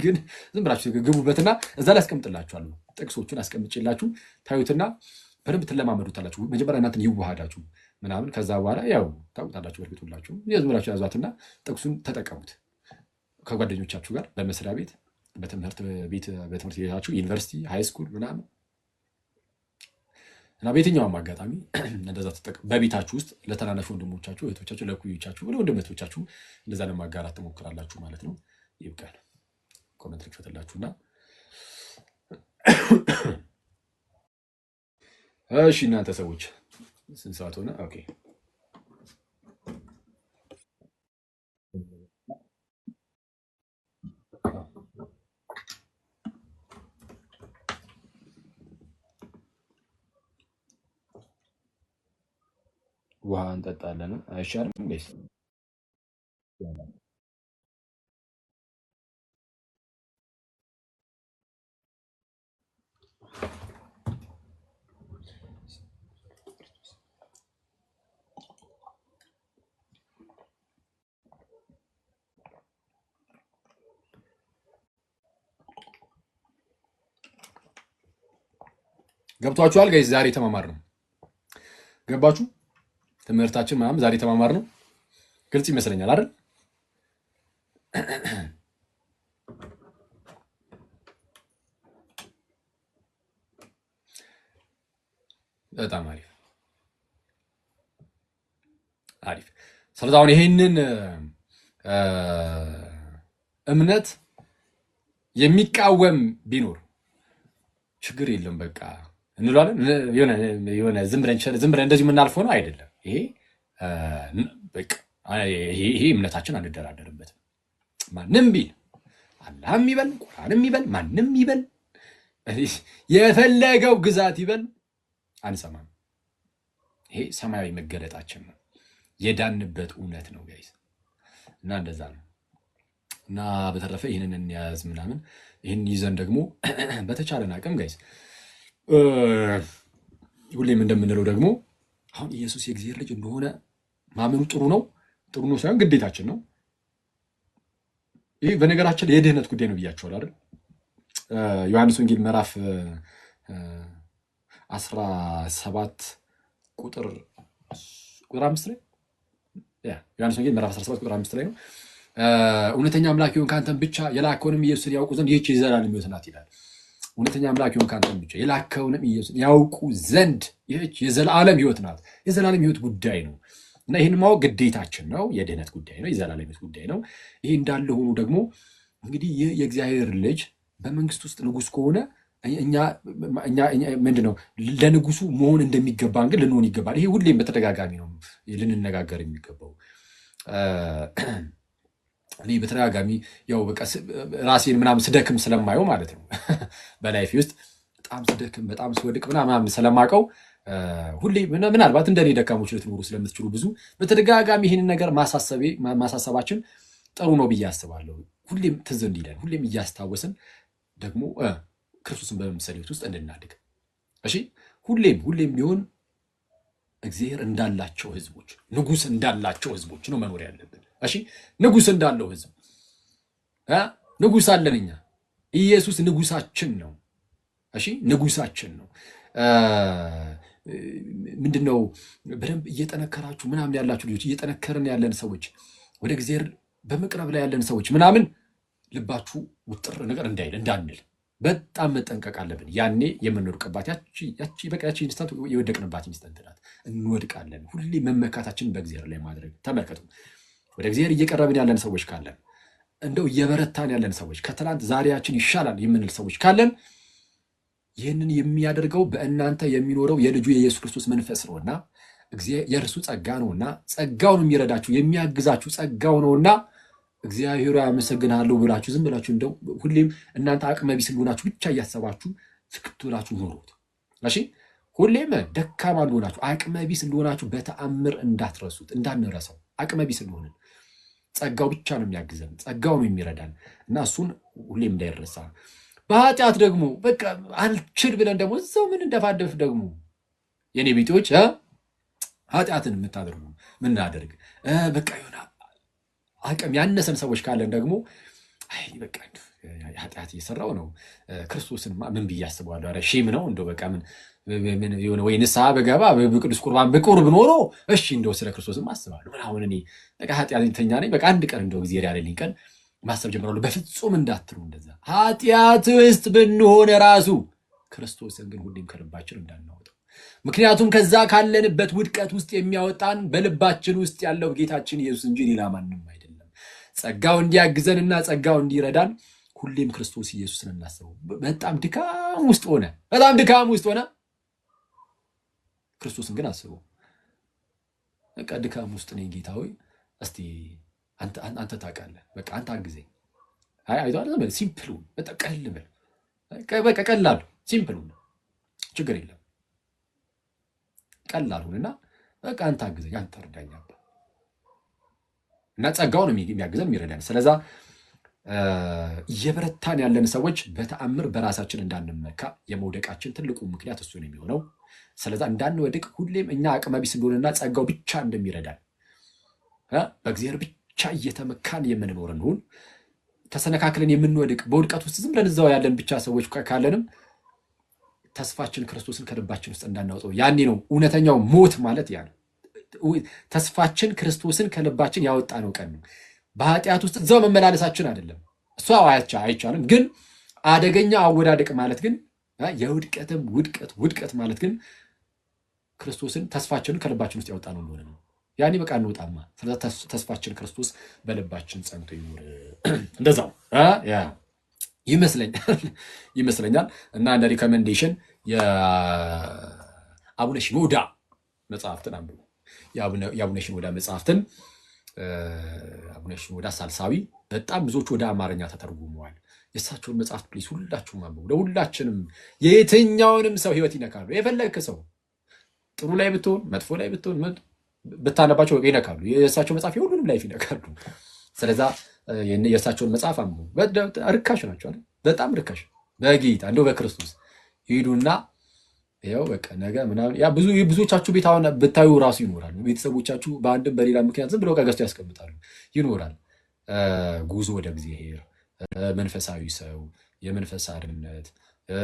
ግን ዝም ብላችሁ ግቡበትና እዛ ላይ አስቀምጥላችኋለሁ። ጥቅሶቹን አስቀምጬላችሁ ታዩትና በደንብ ትለማመዱታላችሁ። መጀመሪያ እናንተን ይዋሃዳችሁ ምናምን ከዛ በኋላ ያው ታውቁታላችሁ። በርግጡላችሁ ዝም ብላችሁ ያዟትና ጥቅሱን ተጠቀሙት ከጓደኞቻችሁ ጋር በመስሪያ ቤት፣ በትምህርት ቤታችሁ፣ ዩኒቨርሲቲ፣ ሃይስኩል ምናምን እና በየትኛውም አጋጣሚ እንደዛ ተጠቀሙ። በቤታችሁ ውስጥ ለተናናሽ ወንድሞቻችሁ፣ እህቶቻችሁ፣ ለኩዮቻችሁ፣ ለወንድሞቻችሁ እንደዛ ለማጋራት ትሞክራላችሁ ማለት ነው። ይብቃል። ኮመንት ልክፈትላችሁና እሺ እናንተ ሰዎች ስንት ሰዓት ሆነ? ኦኬ ውሃ እንጠጣለን አይሻልም እንዴ? ገብቷችኋል ጋይስ? ዛሬ ተማማር ነው። ገባችሁ? ትምህርታችን ምናምን ዛሬ ተማማር ነው። ግልጽ ይመስለኛል አይደል? በጣም አሪፍ አሪፍ። ስለዚህ አሁን ይሄንን እምነት የሚቃወም ቢኖር ችግር የለም በቃ እንለዋለን። የሆነ ዝም ብለን እንደዚህ የምናልፈው ነው አይደለም። ይሄ እምነታችን አንደራደርበትም። ማንም ቢል አላህም ይበል ቁርአንም ይበል ማንም ይበል የፈለገው ግዛት ይበል አንሰማም። ይሄ ሰማያዊ መገለጣችን ነው፣ የዳንበት እውነት ነው ጋይስ። እና እንደዛ ነው። እና በተረፈ ይህንን እንያዝ ምናምን። ይህን ይዘን ደግሞ በተቻለን አቅም ጋይስ ሁሌም እንደምንለው ደግሞ አሁን ኢየሱስ የእግዚአብሔር ልጅ እንደሆነ ማመኑ ጥሩ ነው ሳይሆን ግዴታችን ነው። ይህ በነገራችን የድህነት ጉዳይ ነው ብያቸዋል አይደል? ዮሐንስ ወንጌል ምዕራፍ 17 ቁጥር 5 ላይ ዮሐንስ ወንጌል ምዕራፍ 17 ቁጥር 5 ላይ ነው እውነተኛ አምላክ ይሁን ከአንተም ብቻ የላከውንም ኢየሱስን ያውቁ ዘንድ ይህች የዘላለም ሕይወት ናት ይላል። እውነተኛ አምላክ ይሁን ከአንተም ብቻ የላከውንም ኢየሱስን ያውቁ ዘንድ ይህች የዘላለም ሕይወት ናት። የዘላለም ሕይወት ጉዳይ ነው እና ይህን ማወቅ ግዴታችን ነው። የድህነት ጉዳይ ነው፣ የዘላለም ሕይወት ጉዳይ ነው። ይህ እንዳለ ሆኖ ደግሞ እንግዲህ ይህ የእግዚአብሔር ልጅ በመንግስት ውስጥ ንጉሥ ከሆነ እኛ ምንድን ነው ለንጉሱ መሆን እንደሚገባን ግን ልንሆን ይገባል። ይሄ ሁሌም በተደጋጋሚ ነው ልንነጋገር የሚገባው። እኔ በተደጋጋሚ ያው በቃ ራሴን ምናምን ስደክም ስለማየው ማለት ነው በላይፌ ውስጥ በጣም ስደክም በጣም ስወድቅ ምናምን ስለማውቀው ሁሌ ምናልባት እንደኔ ደካሞች ልትኖሩ ስለምትችሉ ብዙ በተደጋጋሚ ይህንን ነገር ማሳሰባችን ጥሩ ነው ብዬ አስባለሁ። ሁሌም ትዝ እንዲለን ሁሌም እያስታወስን ደግሞ ክርስቶስን በመምሰል ሕይወት ውስጥ እንድናድግ። እሺ ሁሌም ቢሆን እግዚአብሔር እንዳላቸው ህዝቦች፣ ንጉስ እንዳላቸው ህዝቦች ነው መኖር ያለብን። እሺ ንጉስ እንዳለው ህዝብ ንጉስ አለን እኛ። ኢየሱስ ንጉሳችን ነው። እሺ ንጉሳችን ነው። ምንድነው በደንብ እየጠነከራችሁ ምናምን ያላችሁ ልጆች፣ እየጠነከርን ያለን ሰዎች፣ ወደ እግዚአብሔር በመቅረብ ላይ ያለን ሰዎች ምናምን ልባችሁ ውጥር ነገር እንዳንል በጣም መጠንቀቅ አለብን። ያኔ የምንወድቅባት ያቺ ኢንስታንት የወደቅንባት ኢንስታንት ናት። እንወድቃለን። ሁሌ መመካታችንን በእግዚአብሔር ላይ ማድረግ። ተመልከቱ፣ ወደ እግዚአብሔር እየቀረብን ያለን ሰዎች ካለን፣ እንደው እየበረታን ያለን ሰዎች፣ ከትላንት ዛሬያችን ይሻላል የምንል ሰዎች ካለን ይህንን የሚያደርገው በእናንተ የሚኖረው የልጁ የኢየሱስ ክርስቶስ መንፈስ ነውና የእርሱ ጸጋ ነውና ጸጋውን የሚረዳችሁ የሚያግዛችሁ ጸጋው ነውና እግዚአብሔር ያመሰግናለሁ ብላችሁ ዝም ብላችሁ እንደው ሁሌም እናንተ አቅመ ቢስ እንደሆናችሁ ብቻ እያሰባችሁ ስክት ብላችሁ ኖሩት። እሺ ሁሌም ደካማ እንደሆናችሁ አቅመ ቢስ እንደሆናችሁ በተአምር እንዳትረሱት፣ እንዳንረሳው። አቅመ ቢስ እንደሆንን ጸጋው ብቻ ነው የሚያግዘን፣ ጸጋው ነው የሚረዳን እና እሱን ሁሌም እንዳይረሳ። በኃጢአት ደግሞ በቃ አልችል ብለን ደግሞ እዛው ምን እንደፋደፍ ደግሞ የኔ ቤቶች ኃጢአትን የምታደርጉ ምናደርግ በቃ ይሆናል አቅም ያነሰን ሰዎች ካለን ደግሞ በቃ ኃጢአት እየሰራው ነው ክርስቶስን ምን ብዬ አስበዋለሁ? ኧረ ሼም ነው እንደው በቃ ምን የሆነ ወይ ንስሐ በገባ በቅዱስ ቁርባን በቁርብ ኖሮ እሺ እንደው ስለ ክርስቶስም አስባለሁ። አሁን እኔ በቃ ኃጢአተኛ ነኝ፣ በቃ አንድ ቀን እንደው እግዚአብሔር ያለልኝ ቀን ማሰብ ጀምራለሁ። በፍጹም እንዳትሉ እንደዛ። ኃጢአት ውስጥ ብንሆን ራሱ ክርስቶስን ግን ሁሌም ከልባችን እንዳናወጣው። ምክንያቱም ከዛ ካለንበት ውድቀት ውስጥ የሚያወጣን በልባችን ውስጥ ያለው ጌታችን ኢየሱስ እንጂ ሌላ ማንም አይደለም። ጸጋው እንዲያግዘንና ጸጋው እንዲረዳን ሁሌም ክርስቶስ ኢየሱስን እናስበው። በጣም ድካም ውስጥ ሆነ ክርስቶስን ግን አስበው። በቃ ድካም ውስጥ ነኝ ጌታ ሆይ እስቲ አንተ ታውቃለህ፣ በቃ አንተ አግዘኝ። አይቷል ሲምፕሉ በቃ በቃ ቀላሉ ሲምፕሉ ችግር የለም ቀላሉንና በቃ አንተ አግዘኝ፣ አንተ እርዳኝ አባ እና ጸጋው ነው የሚያግዘን የሚረዳን። ስለዛ እየበረታን ያለን ሰዎች በተአምር በራሳችን እንዳንመካ የመውደቃችን ትልቁ ምክንያት እሱ ነው የሚሆነው። ስለዛ እንዳንወድቅ ሁሌም እኛ አቅመቢስ እንደሆነና ጸጋው ብቻ እንደሚረዳን በእግዚአብሔር ብቻ እየተመካን የምንኖር እንሁን። ተሰነካክለን የምንወድቅ በውድቀት ውስጥ ዝም ብለን እዛው ያለን ብቻ ሰዎች ካለንም ተስፋችን ክርስቶስን ከልባችን ውስጥ እንዳናወጣው ያኔ ነው እውነተኛው ሞት ማለት ያ ነው። ተስፋችን ክርስቶስን ከልባችን ያወጣ ነው ቀን ነው። በኃጢአት ውስጥ እዛው መመላለሳችን አይደለም፣ እሷ አይቻልም። ግን አደገኛ አወዳደቅ ማለት ግን የውድቀትም ውድቀት ማለት ግን ክርስቶስን ተስፋችንን ከልባችን ውስጥ ያወጣ ነው እንደሆነ ነው። ያኔ በቃ እንወጣማ። ስለዚህ ተስፋችን ክርስቶስ በልባችን ጸንቶ ይኖር። እንደዛው ይመስለኛል። እና እንደ ሪኮሜንዴሽን የአቡነ ሽኖዳ መጽሐፍትን አንብቡ። የአቡነ ሽኖዳ መጽሐፍትን አቡነ ሽኖዳ ሳልሳዊ በጣም ብዙዎች ወደ አማርኛ ተተርጉመዋል። የእሳቸውን መጽሐፍት ፕሊስ ሁላችሁም አንብቡ። ለሁላችንም የየትኛውንም ሰው ህይወት ይነካሉ። የፈለግክ ሰው ጥሩ ላይ ብትሆን መጥፎ ላይ ብትሆን ብታነባቸው ይነካሉ። የእሳቸው መጽሐፍ የሁሉንም ላይፍ ይነካሉ። ስለዛ የእሳቸውን መጽሐፍ አንብቡ። ርካሽ ናቸው፣ በጣም ርካሽ። በጌታ እንደው በክርስቶስ ሂዱና ያው በቃ ነገ ምናምን ብዙዎቻችሁ ቤት አሁን ብታዩ ራሱ ይኖራል። ቤተሰቦቻችሁ በአንድም በሌላ ምክንያት ዝም ብለው ገዝተው ያስቀምጣሉ። ይኖራል ጉዞ ወደ እግዚአብሔር፣ መንፈሳዊ ሰው፣ የመንፈስ አርነት፣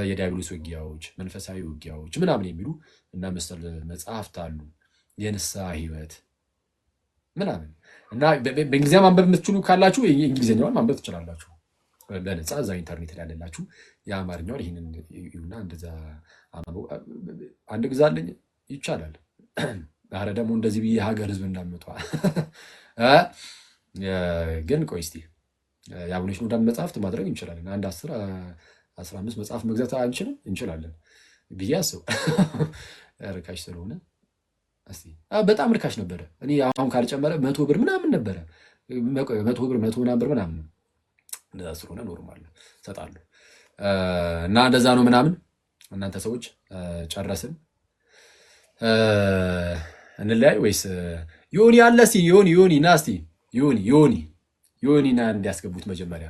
የዲያብሎስ ውጊያዎች፣ መንፈሳዊ ውጊያዎች ምናምን የሚሉ እና መሰል መጽሐፍት አሉ። የንስሐ ህይወት ምናምን እና በእንግሊዝኛ ማንበብ የምትችሉ ካላችሁ እንግሊዝኛውን ማንበብ ትችላላችሁ በነፃ እዛ ኢንተርኔት ላይ ያለላችሁ። የአማርኛውን ይህንን ይሁና እንደዛ አንድ ግዛልኝ ይቻላል። ኧረ ደግሞ እንደዚህ ብዬ ሀገር ህዝብ እንዳመጧ ግን ቆይ እስኪ የአቡነ ሽኖዳን መጽሐፍት ማድረግ እንችላለን። አንድ 10-15 መጽሐፍ መግዛት አንችልም? እንችላለን ብዬ አስብ። ርካሽ ስለሆነ በጣም ርካሽ ነበረ። እኔ አሁን ካልጨመረ 100 ብር ምናምን ነበረ። 100 ብር 100 ብር ምናምን እንደዛ ስለሆነ ኖርማል እሰጣለሁ። እና እንደዛ ነው ምናምን። እናንተ ሰዎች ጨረስን እንለያይ ወይስ ዮኒ አለ? እስኪ ዮኒ ና እስኪ ዮኒ ና እንዲያስገቡት መጀመሪያ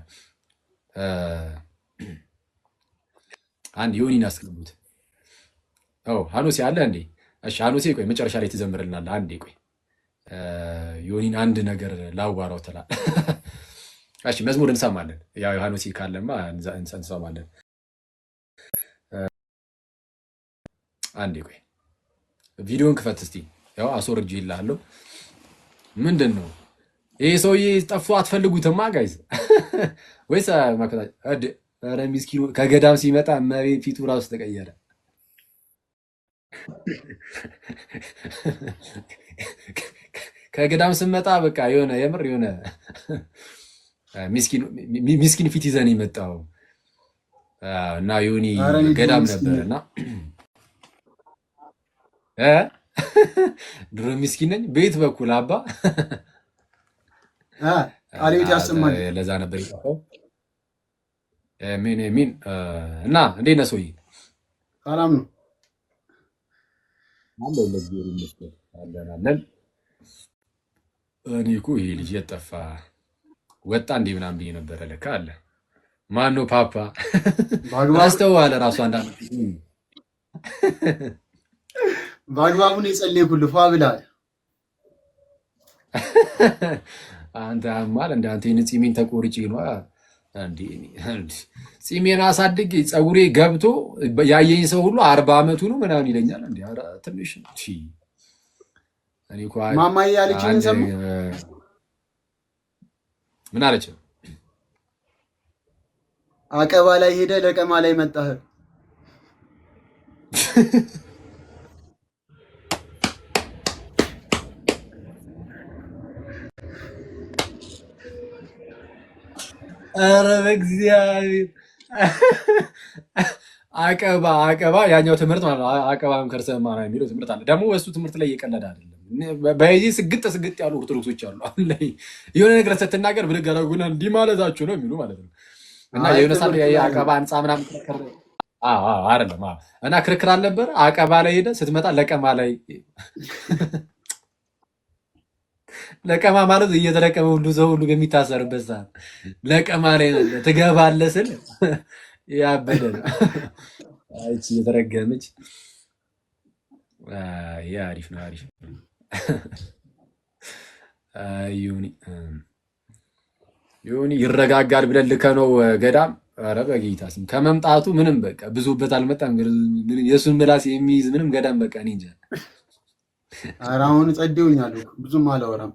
አንድ ዮኒ ና አስገቡት። ሀኖሴ አለ እንዴ? እሺ ሀኖሴ ቆይ መጨረሻ ላይ ትዘምርልናል። አንዴ ቆይ ዮኒን አንድ ነገር ላዋራው ትላል። እሺ መዝሙር እንሰማለን። ያው ሀኖሴ ካለማ እንሰማለን። አንዴ ቆይ ቪዲዮን ክፈት እስቲ። ያው አስወርጄ ይልሃለሁ። ምንድን ነው ይሄ ሰውዬ ጠፍቶ አትፈልጉትማ ጋይዝ? ወይስ ማከታ ኧረ ምስኪኑ ከገዳም ሲመጣ መሬት ፊቱ ራሱ ተቀየረ። ከገዳም ስመጣ በቃ የሆነ የምር የሆነ ሚስኪን ፊት ይዘን የመጣው እና ዮኒ ገዳም ነበርና ድሮ ሚስኪን ነኝ ቤት በኩል አባ ቃሌት ያሰማል። ለዛ ነበር ይጣው ሚን እና እንዴት ነህ ሰውዬ? ሰላም ነው አለው ለዚህ ይመስል አለን። እኔ እኮ ይሄ ልጅ የጠፋ ወጣ እንዴ ምናምን ብዬ ነበረ። ለካ አለ። ማን ነው ፓፓ? አስተዋለ ራሱ አንዳንድ ባግባቡን የጸለይኩልህ ፏ ብለሃል። አንተ አማል እንደ አንተ ፂሜን ተቆርጬ ነው እንዴ? ፂሜን አሳድጌ ፀጉሬ ገብቶ ያየኝ ሰው ሁሉ 40 ዓመቱ ነው ምናምን ይለኛል። እንዴ ኧረ ትንሽ እኔ እኮ ማማዬ ያለችኝ ሰሙ። ምን አለች? አቀባ ላይ ሄደ ለቀማ ላይ መጣህ። ኧረ በእግዚአብሔር አቀባ ያኛው ትምህርት ማለት ነው። አቀባም ከርሰ ማርያም የሚለው ትምህርት አለ። ደግሞ በሱ ትምህርት ላይ እየቀለደ አይደለም። በዚህ ስግጥ ያሉ ኦርቶዶክሶች አሉ። አሁን ላይ የሆነ ነገር ስትናገር ብድግ ያደረጉና እንዲህ ማለታችሁ ነው የሚሉ ማለት ነው። እና የሆነ ሳለ የአቀባ ህንፃ ምናምን ክርክር አይደለም እና ክርክር አልነበረ። አቀባ ላይ ሄደ ስትመጣ ለቀማ ላይ ለቀማ ማለት እየተለቀመ ሁሉ ሰው ሁሉ የሚታሰርበት ሰዓት ለቀማ ላይ ትገባለህ ስል ያበደ ነው። አይቺ የተረገመች አሪፍ ነው። አሪፍ ዮኒ ይረጋጋል ብለን ልከነው ገዳም። ኧረ በጌታ ስም ከመምጣቱ ምንም በቃ ብዙበት አልመጣም። የእሱን ምላስ የሚይዝ ምንም ገዳም በቃ እኔ እንጃ። ኧረ አሁን ጸዴውኛል ብዙም አላወራም።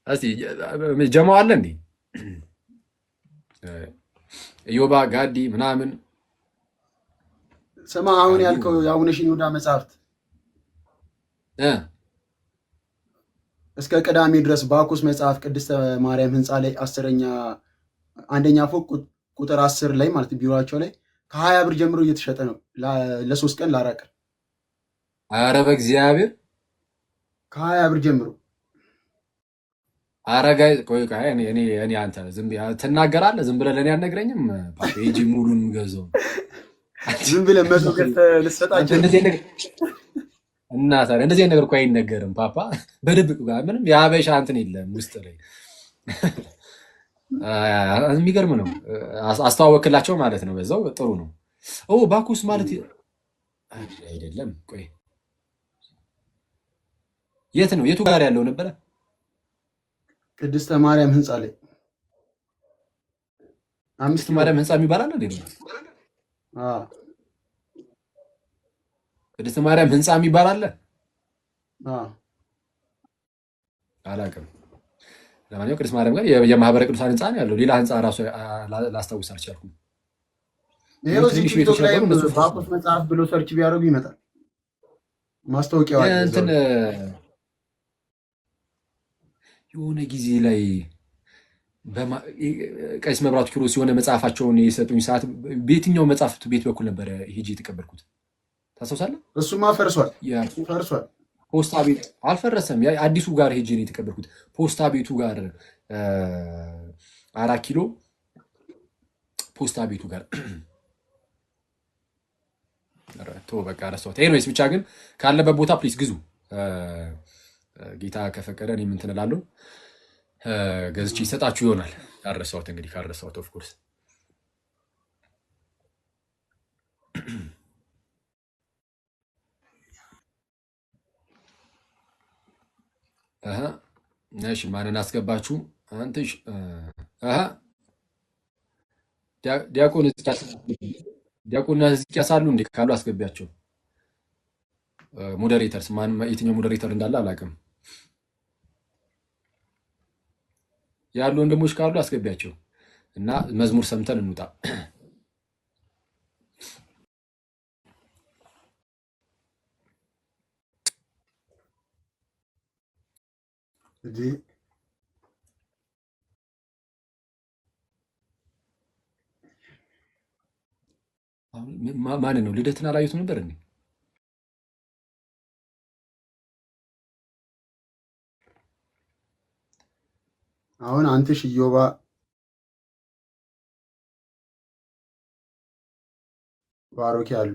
እስቲ ጀማው አለ እንዴ ዮባ ጋዲ ምናምን ስማ፣ አሁን ያልከው የአቡነ ሽኖዳ መጽሐፍት እስከ ቅዳሜ ድረስ ባኩስ መጽሐፍ ቅድስተ ማርያም ህንፃ ላይ አንደኛ ፎቅ ቁጥር 10 ላይ ማለት ቢሮቸው ላይ ከ20 ብር ጀምሮ እየተሸጠ ነው። ለ3 ቀን ለ4 ቀን። ኧረ በእግዚአብሔር ከ20 ብር ጀምሮ። አረጋይ ቆይ እኔ አንተ ዝም ትናገራለህ። ዝም ብለህ ለእኔ አልነግረኝም። ፓፔጂ ሙሉን ገዘው ዝም ብለህ መቶ ልትሰጣቸው እና ታዲያ እንደዚህ ነገር እኮ አይነገርም። ፓፓ በድብቅ ጋር ምንም የሀበሻ እንትን የለም ውስጥ ላይ የሚገርም ነው። አስተዋወክላቸው ማለት ነው። በዛው ጥሩ ነው። ባኩስ ማለት አይደለም። ቆይ የት ነው? የቱ ጋር ያለው ነበረ? ቅድስተ ማርያም ህንፃ ላይ ቅድስተ ማርያም ህንፃ የሚባል አለ እንዴ? ቅድስተ ማርያም ህንፃ የሚባል አለ? አላውቅም። ለማንኛውም ቅድስት ማርያም ጋር የማህበረ ቅዱሳን ህንፃ ነው ያለው። ሌላ ህንፃ ራሱ ላስታውስ አልቻልኩም። ቲክቶክ ላይ ባኩስ መጽሐፍ ብሎ ሰርች ቢያደርጉ ይመጣል ማስታወቂያው። እንትን የሆነ ጊዜ ላይ ቀሲስ መብራቱ ኪሮስ የሆነ መጽሐፋቸውን የሰጡኝ ሰዓት በየትኛው መጽሐፍት ቤት በኩል ነበረ ሄጄ የተቀበልኩት ታስታውሳለህ? እሱማ ፈርሷል። ፖስታ ቤት አልፈረሰም። አዲሱ ጋር ሄጄ ነው የተቀበልኩት። ፖስታ ቤቱ ጋር 4 ኪሎ ፖስታ ቤቱ ጋር በቃ ረሳሁት። ኤኒዌይስ ብቻ ግን ካለበት ቦታ ፕሊስ ግዙ። ጌታ ከፈቀደ እኔም እንትን እላለሁ ገዝቼ ይሰጣችሁ ይሆናል። ካረሳሁት እንግዲህ ካረሳሁት ኦፍኮርስ እሺ ማንን አስገባችሁ? አንተሽ ዲያቆን ሕዝቅያስ አሉ እንዴ? ካሉ አስገቢያቸው። ሞዴሬተርስ የትኛው ሞዴሬተር እንዳለ አላውቅም። ያሉ ወንድሞች ካሉ አስገቢያቸው እና መዝሙር ሰምተን እንውጣ። ማንን ነው? ልደትን አላየቱ ነበር እንዴ? አሁን አንተ ሽዮባ ባሮኪ አሉ።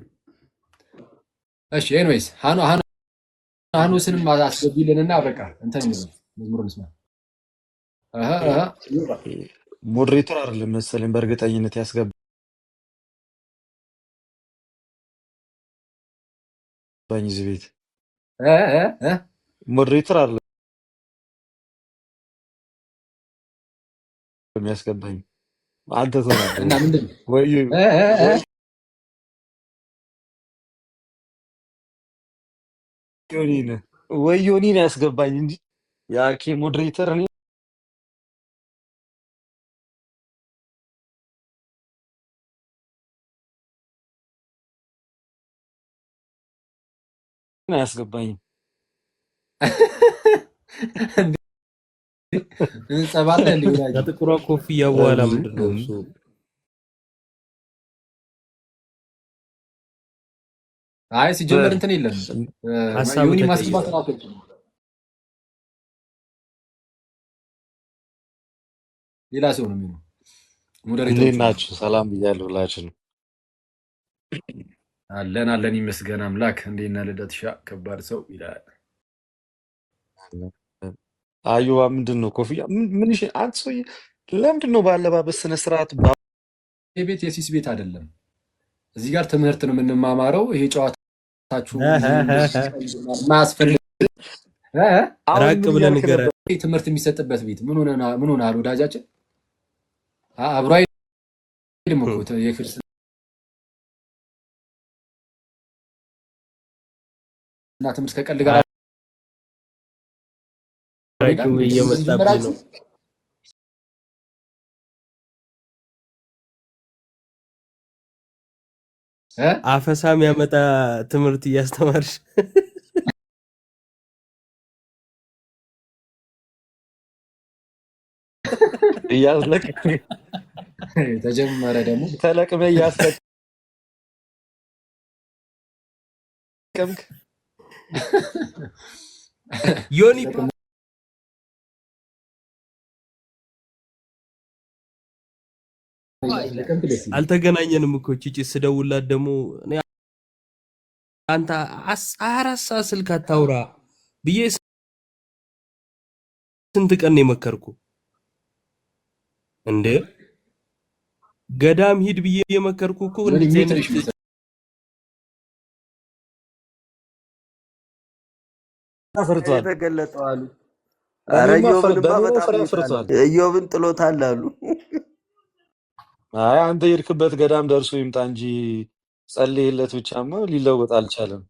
እሺ ኤኒዌይስ ሀኑስንም አስገቢልንና በቃ እንትን መዝሙሩን ስማ። ሞዴሬተር አይደለም መሰለኝ በእርግጠኝነት ያስገባኝ እዚህ ቤት ሞዴሬተር አይደለም የሚያስገባኝ አንተ ተናገር እና ምንድን ነው ወይ ዮኒን ያስገባኝ እንጂ የአኬ ሞዴሬተር እኔ አያስገባኝም። ጸባለ እንዴ ወዳጅ ከጥቁሯ ኮፍያ በኋላ ምንድነው እሱ? አይ ሲጀመር እንትን የለም ሀሳቡ ዩኒ ተቀይሯል። ማስገባት ራሱ ሌላ ሰው ነው የሚሆነው። እንዴት ሞዴሬተሮች ናችሁ? ሰላም ብያለሁ ሁላችሁንም። አለን ይመስገን አምላክ። እንዴና ልደትሻ ከባድ ሰው ይላል። አዩባ ምንድን ነው ኮፍያ ምን እሺ፣ አንተ ሰውዬ ለምንድን ነው ባለባበስ ስነ ስርዓት ይሄ ቤት የሲስ ቤት አይደለም። እዚህ ጋር ትምህርት ነው የምንማማረው። ይሄ ጨዋታችሁ ማስፈልግ ራቅ ብለን ንገረን። ትምህርት የሚሰጥበት ቤት ምን ሆነሃል ወዳጃችን? አብሮ አይደለም እኮ የክርስትና ትምህርት ከቀልድ ጋር ራቂው እየመጣብኝ ነው። አፈሳም ያመጣ ትምህርት እያስተማርሽ እያስለቀምክ ተጀመረ ደግሞ ተለቅመ እያስለቀምክ ዮኒ አልተገናኘንም እኮ ቺቺ ስደውላት ደግሞ አንተ 24 ሰዓት ስልክ አታውራ ብዬ ስንት ቀን ነው የመከርኩ እንዴ? ገዳም ሂድ ብዬ የመከርኩ እኮ እንደዚህ አይነት ፈርቷል ተገለጠው አሉ። ኧረ ኢዮብን ጥሎታል አሉ። አይ አንተ የሄድክበት ገዳም ደርሶ ይምጣ እንጂ ጸልይለት ብቻማ ሊለወጥ አልቻለም።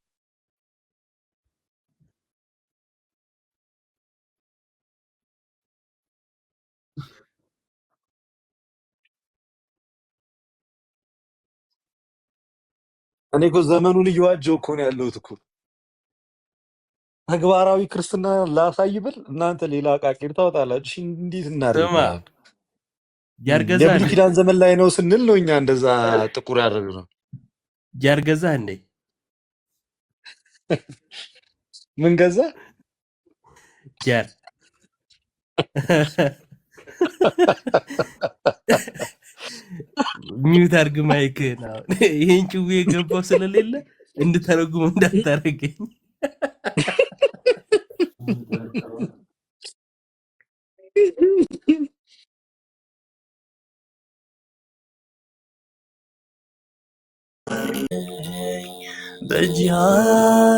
እኔ እኮ ዘመኑን እየዋጀው እኮ ነው ያለሁት እኮ ተግባራዊ ክርስትና ላሳይ ብል እናንተ ሌላ ቃቂር ታወጣላችሁ። እንዴት እናድርግ? ያርገዛ የብሉይ ኪዳን ዘመን ላይ ነው ስንል ነው እኛ እንደዛ ጥቁር ያደረግነው። ያርገዛ እንዴ ምን ገዛ ያር ሚውት አድርግ ማይክ ነው። ይሄን ጭዌ የገባው ስለሌለ እንድተረጉም እንዳታረገኝ።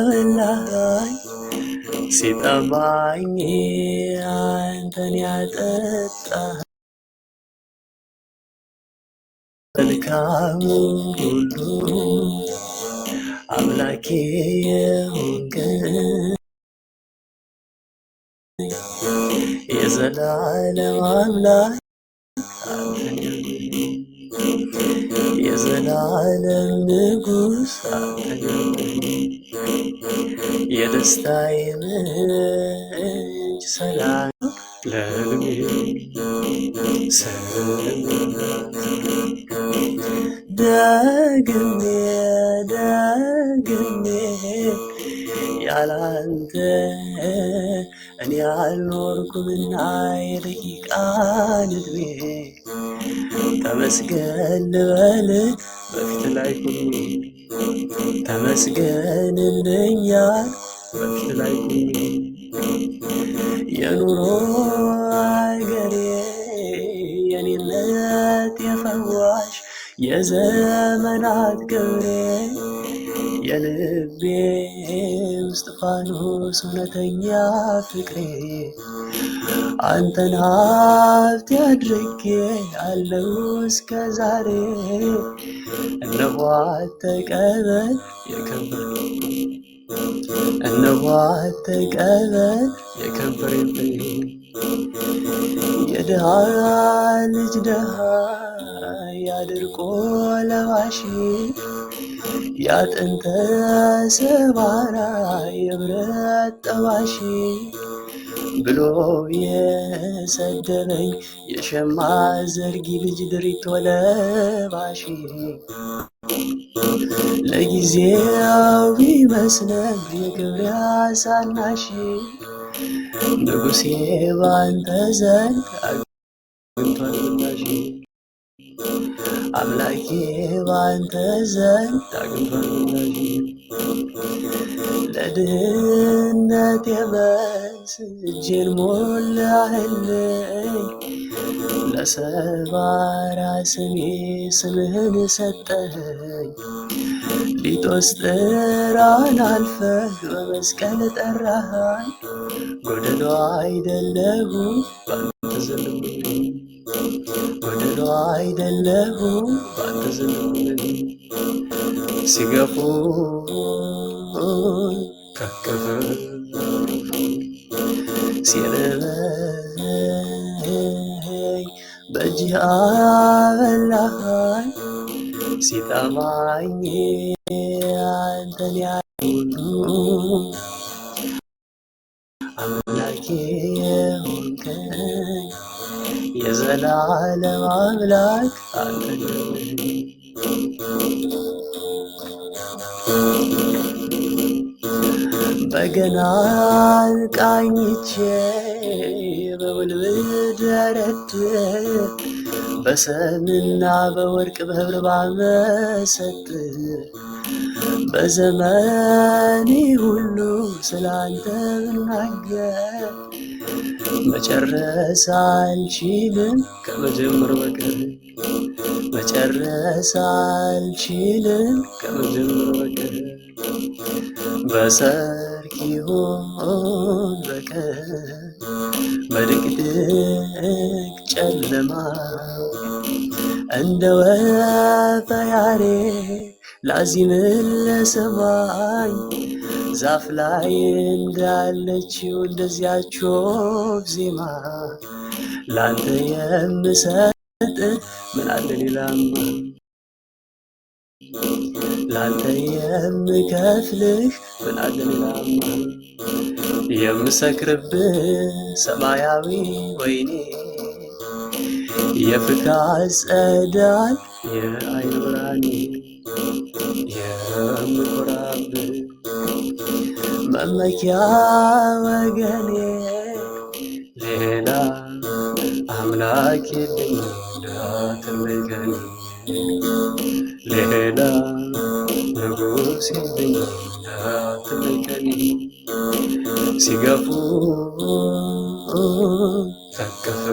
በጃላይ ሲጠማኝ አንተን ያጠጣ መልካም ሁሉ አምላኬ የሆንክ የዘላለም አምላክ የዘላለም ንጉሥ የደስታዬ ምንጭ ሰላም ለልቤ ደግሜ ያላንተ እኔ አልኖርኩምና የደቂቃን ዕድሜ ተመስገን ልበል በፊት ላይ ሁሉ ተመስገን እንኛል በፊት ላይ ሁሉ የኑሮ አገሬ የኔነት የፈዋሽ የዘመናት ክብሬ የልቤ ውስጥ ፋኖስ እውነተኛ ፍቅሬ አንተን ሀብቴ አድርጌ አለው እስከ ዛሬ እነሆ ተቀበል የከበረ እነሆ ተቀበል የከበረ የድሃ ልጅ ድሃ ያድርቆ ለባሽ ያጥንተ ሰባራ የብረት ጠባሽ ብሎ የሰደበኝ የሸማ ዘርጊ ልጅ ድሪቶ ለባሽ ለጊዜው ቢመስለን የክብር አሳናሽ ንጉሴ ባንተ ዘንድ አግኝቷል ምላሽ አምላኬ ባንተ ዘንድ አግኝቷል ምላሽ ለድህነት የመልስ እጄን ሞላህልኝ ለሰባራ ስሜ ስምህን ሰጠኸኝ ሊጦስጥራን አልፈህ በመስቀል ጠራኸኝ ጎደሎ አይደለሁም ባንተ ዘንድ ጎደሎ አይደለሁም ባንተ ዘንድ ሲገፉ ከከፈ ሲርበኝ በእጅህ አበላኸኝ ሲጠማኝ አንተን ያሉ አምላኬ የሆንከኝ የዘላለም አምላክ አንተ በገናን ቃኝቼ በውልብል ደረድር በሰምና በወርቅ በህብር ባመሰጥር በዘመኔ ሁሉ ስላንተ ብናገር መጨረስ አልችልም ከመጀመር በቀር መጨረስ አልችልም ከመጀመር በቀር በሰርክ ይሆን በቀር በድቅድቅ ጨለማ እንደ ወፈ ያሬድ ላዚምን ለሰማይ ዛፍ ላይ እንዳለችው እንደዚያች ወፍ ዜማ ላንተ የምሰጥ ምን አለ ሌላማ ላንተ የምከፍልህ ምን አለ ሌላማ የምሰክርብህ ሰማያዊ ወይኔ የፍቅር ጸዳል የዓይን ብርሃኔ የምኮራብህ መመኪያ ወገኔ ሌላ አምላክ የለኝ እንዳትለየኝ ሌላ ንጉሥ የለኝ እንዳትለየኝ ሲገፉ ተከፈ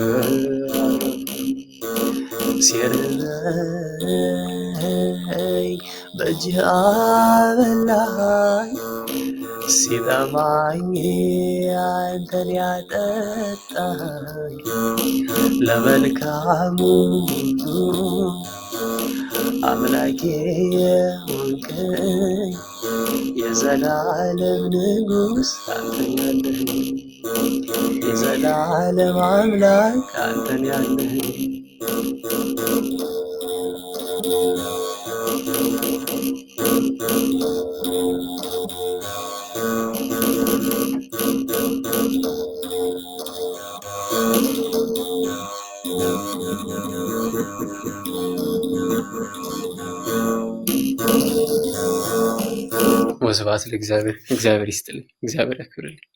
ሲርበኝ በእጅህ አበላኸኝ ሲጠማኝ አንተን ያጠጣኸኝ ለመልካሙ አምላኬ የሆንከኝ የዘላለም ንጉሥ አንተን ያለህ የዘላለም አምላክ አንተን ያለህ ወስብሐት ለእግዚአብሔር። እግዚአብሔር ይስጥልኝ፣ እግዚአብሔር ያክብርልኝ።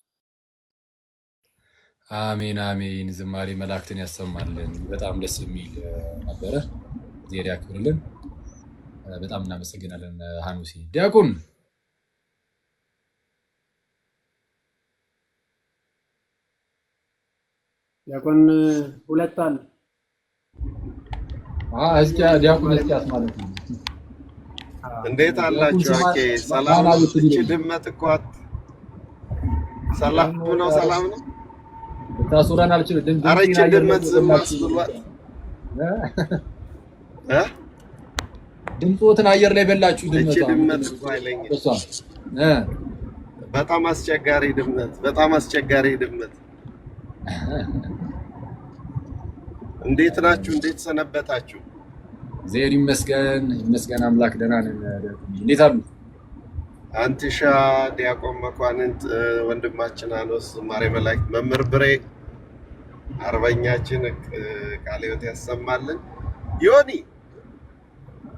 አሜን አሜን። ዝማሬ መላእክትን ያሰማልን። በጣም ደስ የሚል ነበረ። እግዚአብሔር ያክብርልን። በጣም እናመሰግናለን ሐኑሲ። ዲያቆን ዲያቆን ሁለት አለ። እስኪ ዲያቆን እስኪያስ ማለት ነው። እንዴት አላችሁ? ኦኬ ሰላም ነው። እቺ ድመት እኮ ሰላም ነው፣ ሰላም ነው። ታሱራን አልችል ኧረ እቺ ድመት ዝም አስብሏት ድምፆትን አየር ላይ በላችሁ። እቺ ድመት እኮ አይለኝ በጣም አስቸጋሪ ድመት፣ በጣም አስቸጋሪ ድመት። እንዴት ናችሁ? እንዴት ሰነበታችሁ? እግዚአብሔር ይመስገን፣ ይመስገን አምላክ። ደህና ነን። እንዴት አሉ? አንትሻ ዲያቆን መኳንንት ወንድማችን አኖስ ማሬ መላእክት መምህር ብሬ አርበኛችን ቃለ ሕይወት ያሰማልን። ዮኒ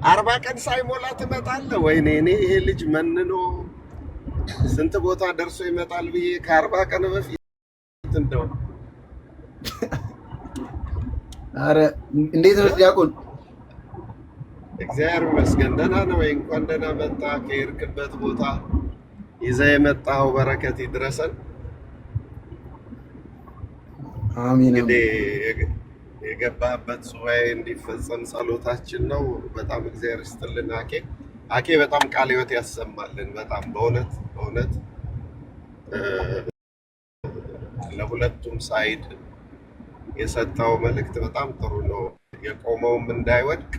40 ቀን ሳይሞላ ትመጣለህ? ወይኔ እኔ ይሄ ልጅ መንኖ ስንት ቦታ ደርሶ ይመጣል ብዬ ከ40 ቀን በፊት እንደው አረ እንዴት ነው ዲያቆን? እግዚአብሔር ይመስገን ደህና ነው ወይ? እንኳን ደህና መጣ። ከሄድክበት ቦታ ይዘህ የመጣኸው በረከት ይድረሰን። አሜን። እንግዲህ የገባህበት ሱባኤ እንዲፈጸም ጸሎታችን ነው። በጣም እግዚአብሔር ይስጥልን። አኬ በጣም ቃለ ሕይወት ያሰማልን። በጣም በእውነት ለሁለቱም ሳይድ የሰጠው መልእክት በጣም ጥሩ ነው። የቆመውም እንዳይወድቅ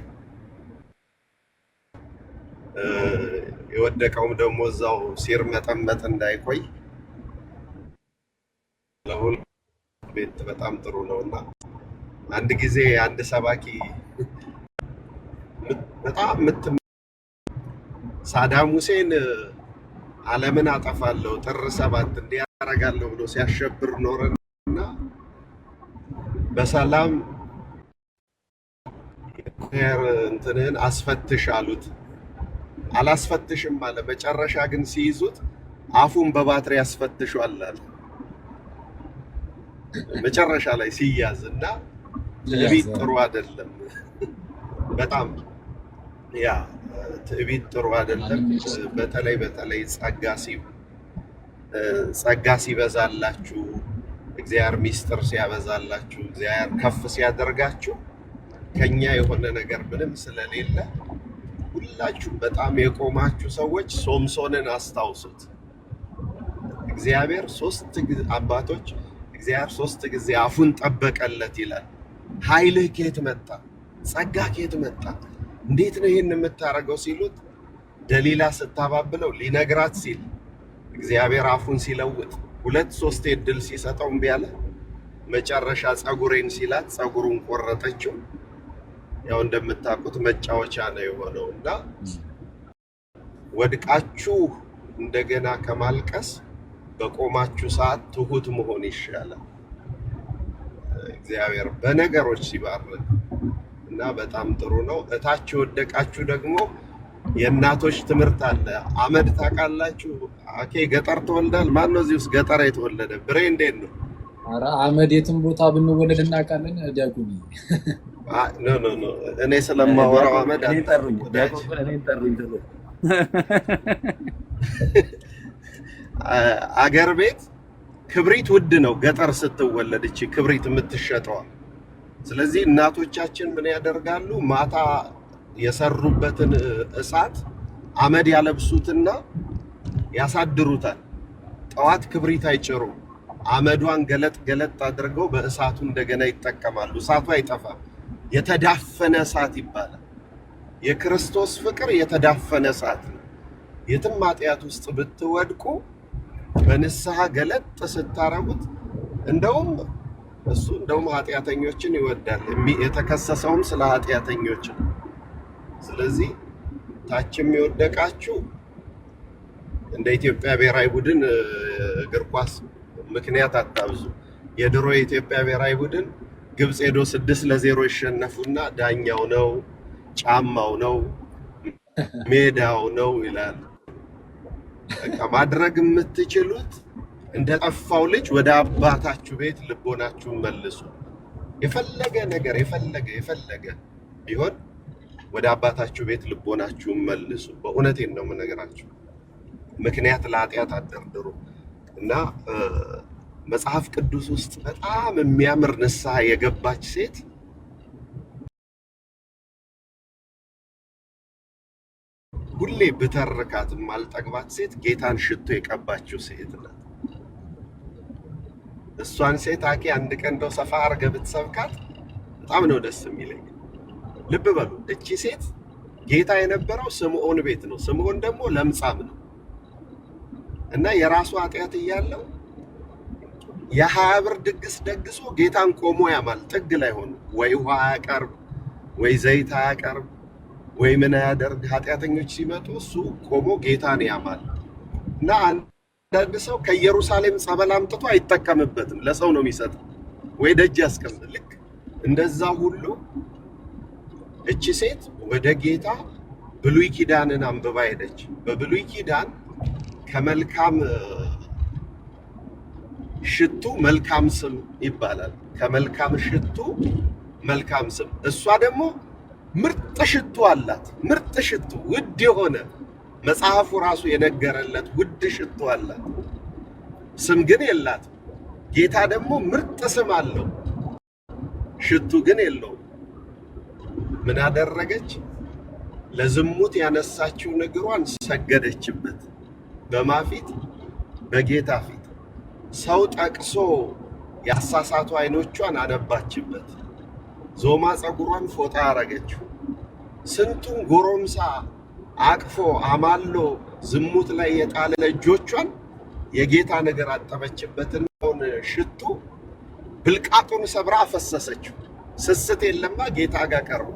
የወደቀውም ደግሞ እዛው ሲርመጠመጥ እንዳይቆይ ለሁሉ ቤት በጣም ጥሩ ነውና አንድ ጊዜ አንድ ሰባኪ በጣም ሳዳም ሁሴን ዓለምን አጠፋለሁ ጥር 7 እንዲያረጋለሁ ብሎ ሲያሸብር ኖረና በሰላም እንትንን አስፈትሽ አሉት። አላስፈትሽም አለ። መጨረሻ ግን ሲይዙት አፉን በባትሪ ያስፈትሿል አለ። መጨረሻ ላይ ሲያዝ እና ትዕቢት ጥሩ አይደለም። በጣም ያ ትዕቢት ጥሩ አይደለም። በተለይ ጸጋ ሲበዛላችሁ፣ እግዚአብሔር ሚስጥር ሲያበዛላችሁ፣ እግዚአብሔር ከፍ ሲያደርጋችሁ ከኛ የሆነ ነገር ምንም ስለሌለ ሁላችሁ በጣም የቆማችሁ ሰዎች ሶምሶንን አስታውሱት። እግዚአብሔር ሶስት ጊዜ አፉን ጠበቀለት ይላል። ኃይልህ ከየት መጣ? ጸጋ ከየት መጣ? እንዴት ነው ይህን የምታደርገው ሲሉት ደሊላ ስታባብለው ሊነግራት ሲል እግዚአብሔር አፉን ሲለውጥ 2-3 ዕድል ሲሰጠው እምቢ አለ። መጨረሻ ጸጉሬን ሲላት ጸጉሩን ቆረጠችው። ያው እንደምታውቁት መጫወቻ ነው የሆነው እና ወድቃችሁ እንደገና ከማልቀስ በቆማችሁ ሰዓት ትሁት መሆን ይሻላል። እግዚአብሔር በነገሮች ሲባርክ እና በጣም ጥሩ ነው። እታች ወደቃችሁ ደግሞ የእናቶች ትምህርት አለ። አመድ ታውቃላችሁ? አኬ ገጠር ተወልዳል። ማን ነው እዚህ ውስጥ ገጠር የተወለደ? ብሬ እንዴት ነው? ኧረ አመድ የትም ቦታ ብንወለድ እናውቃለን። ዲያቆን ኖ እኔ ስለማወራው አመድ አገር ቤት ክብሪት ውድ ነው። ገጠር ስትወለድ እቺ ክብሪት የምትሸጠዋ። ስለዚህ እናቶቻችን ምን ያደርጋሉ? ማታ የሰሩበትን እሳት አመድ ያለብሱትና ያሳድሩታል። ጠዋት ክብሪት አይጭሩም። አመዷን ገለጥ አድርገው በእሳቱ እንደገና ይጠቀማሉ። እሳቱ አይጠፋም። የተዳፈነ እሳት ይባላል። የክርስቶስ ፍቅር የተዳፈነ እሳት ነው። የትም ኃጢአት ውስጥ ብትወድቁ በንስሐ ገለጥ ስታረጉት እንደውም ኃጢአተኞችን ይወዳል። የተከሰሰውም ስለ ኃጢአተኞች ነው። ስለዚህ ታችም የወደቃችሁ እንደ ኢትዮጵያ ብሔራዊ ቡድን እግር ኳስ ምክንያት አታብዙ። የድሮ የኢትዮጵያ ብሔራዊ ቡድን ግብፅ ሄዶ 6-0 ይሸነፉና ዳኛው ነው፣ ጫማው ነው፣ ሜዳው ነው ይላል። ማድረግ የምትችሉት እንደ ጠፋው ልጅ ወደ አባታችሁ ቤት ልቦናችሁን መልሱ። የፈለገ ነገር የፈለገ ቢሆን ወደ አባታችሁ ቤት ልቦናችሁን መልሱ። በእውነቴን ነው የምነግራችሁ። ምክንያት ለኃጢአት አትደርድሩ። እና መጽሐፍ ቅዱስ ውስጥ በጣም የሚያምር ንስሐ የገባች ሴት ሁሌ ብተርካት ማልጠግባት ሴት ጌታን ሽቶ የቀባችው ሴት ናት። እሷን ሴት አኬ አንድ ቀን እንደው ሰፋ አድርገህ ብትሰብካት በጣም ነው ደስ የሚለኝ። ልብ በሉ፣ እቺ ሴት ጌታ የነበረው ስምዖን ቤት ነው። ስምዖን ደግሞ ለምጻም ነው እና የራሱ ኃጢአት እያለው የ20 ብር ድግስ ደግሶ ጌታን ቆሞ ያማል። ጥግ ላይ ሆኖ ወይ ውሃ አያቀርብ፣ ወይ ዘይት አያቀርብ፣ ወይ ምን አያደርግ። ኃጢአተኞች ሲመጡ እሱ ቆሞ ጌታን ያማል። እና አንዳንድ ሰው ከኢየሩሳሌም ጸበል አምጥቶ አይጠቀምበትም፣ ለሰው ነው የሚሰጠው ወይ ደጅ ያስቀምጥ። ልክ እንደዛ ሁሉ እቺ ሴት ወደ ጌታ ብሉይ ኪዳንን አንብባ ሄደች። በብሉይ ኪዳን ከመልካም ሽቱ መልካም ስም ይባላል። ከመልካም ሽቱ መልካም ስም። እሷ ደግሞ ምርጥ ሽቱ አላት። ምርጥ ሽቱ ውድ የሆነ መጽሐፉ ራሱ የነገረለት ውድ ሽቱ አላት። ስም ግን የላትም። ጌታ ደግሞ ምርጥ ስም አለው፣ ሽቱ ግን የለውም። ምን አደረገች? ለዝሙት ያነሳችው እግሯን ሰገደችበት። በማ ፊት? በጌታ ፊት። ሰው ጠቅሶ ያሳሳቱ አይኖቿን አነባችበት። ዞማ ፀጉሯን ፎጣ አረገችው። ስንቱን ጎረምሳ አቅፎ አማሎ ዝሙት ላይ የጣለ እጆቿን የጌታ እግር አጠበችበትን ሽቱ ብልቃጡን ሰብራ አፈሰሰችው። ስስት የለማ ጌታ ጋር ቀርቦ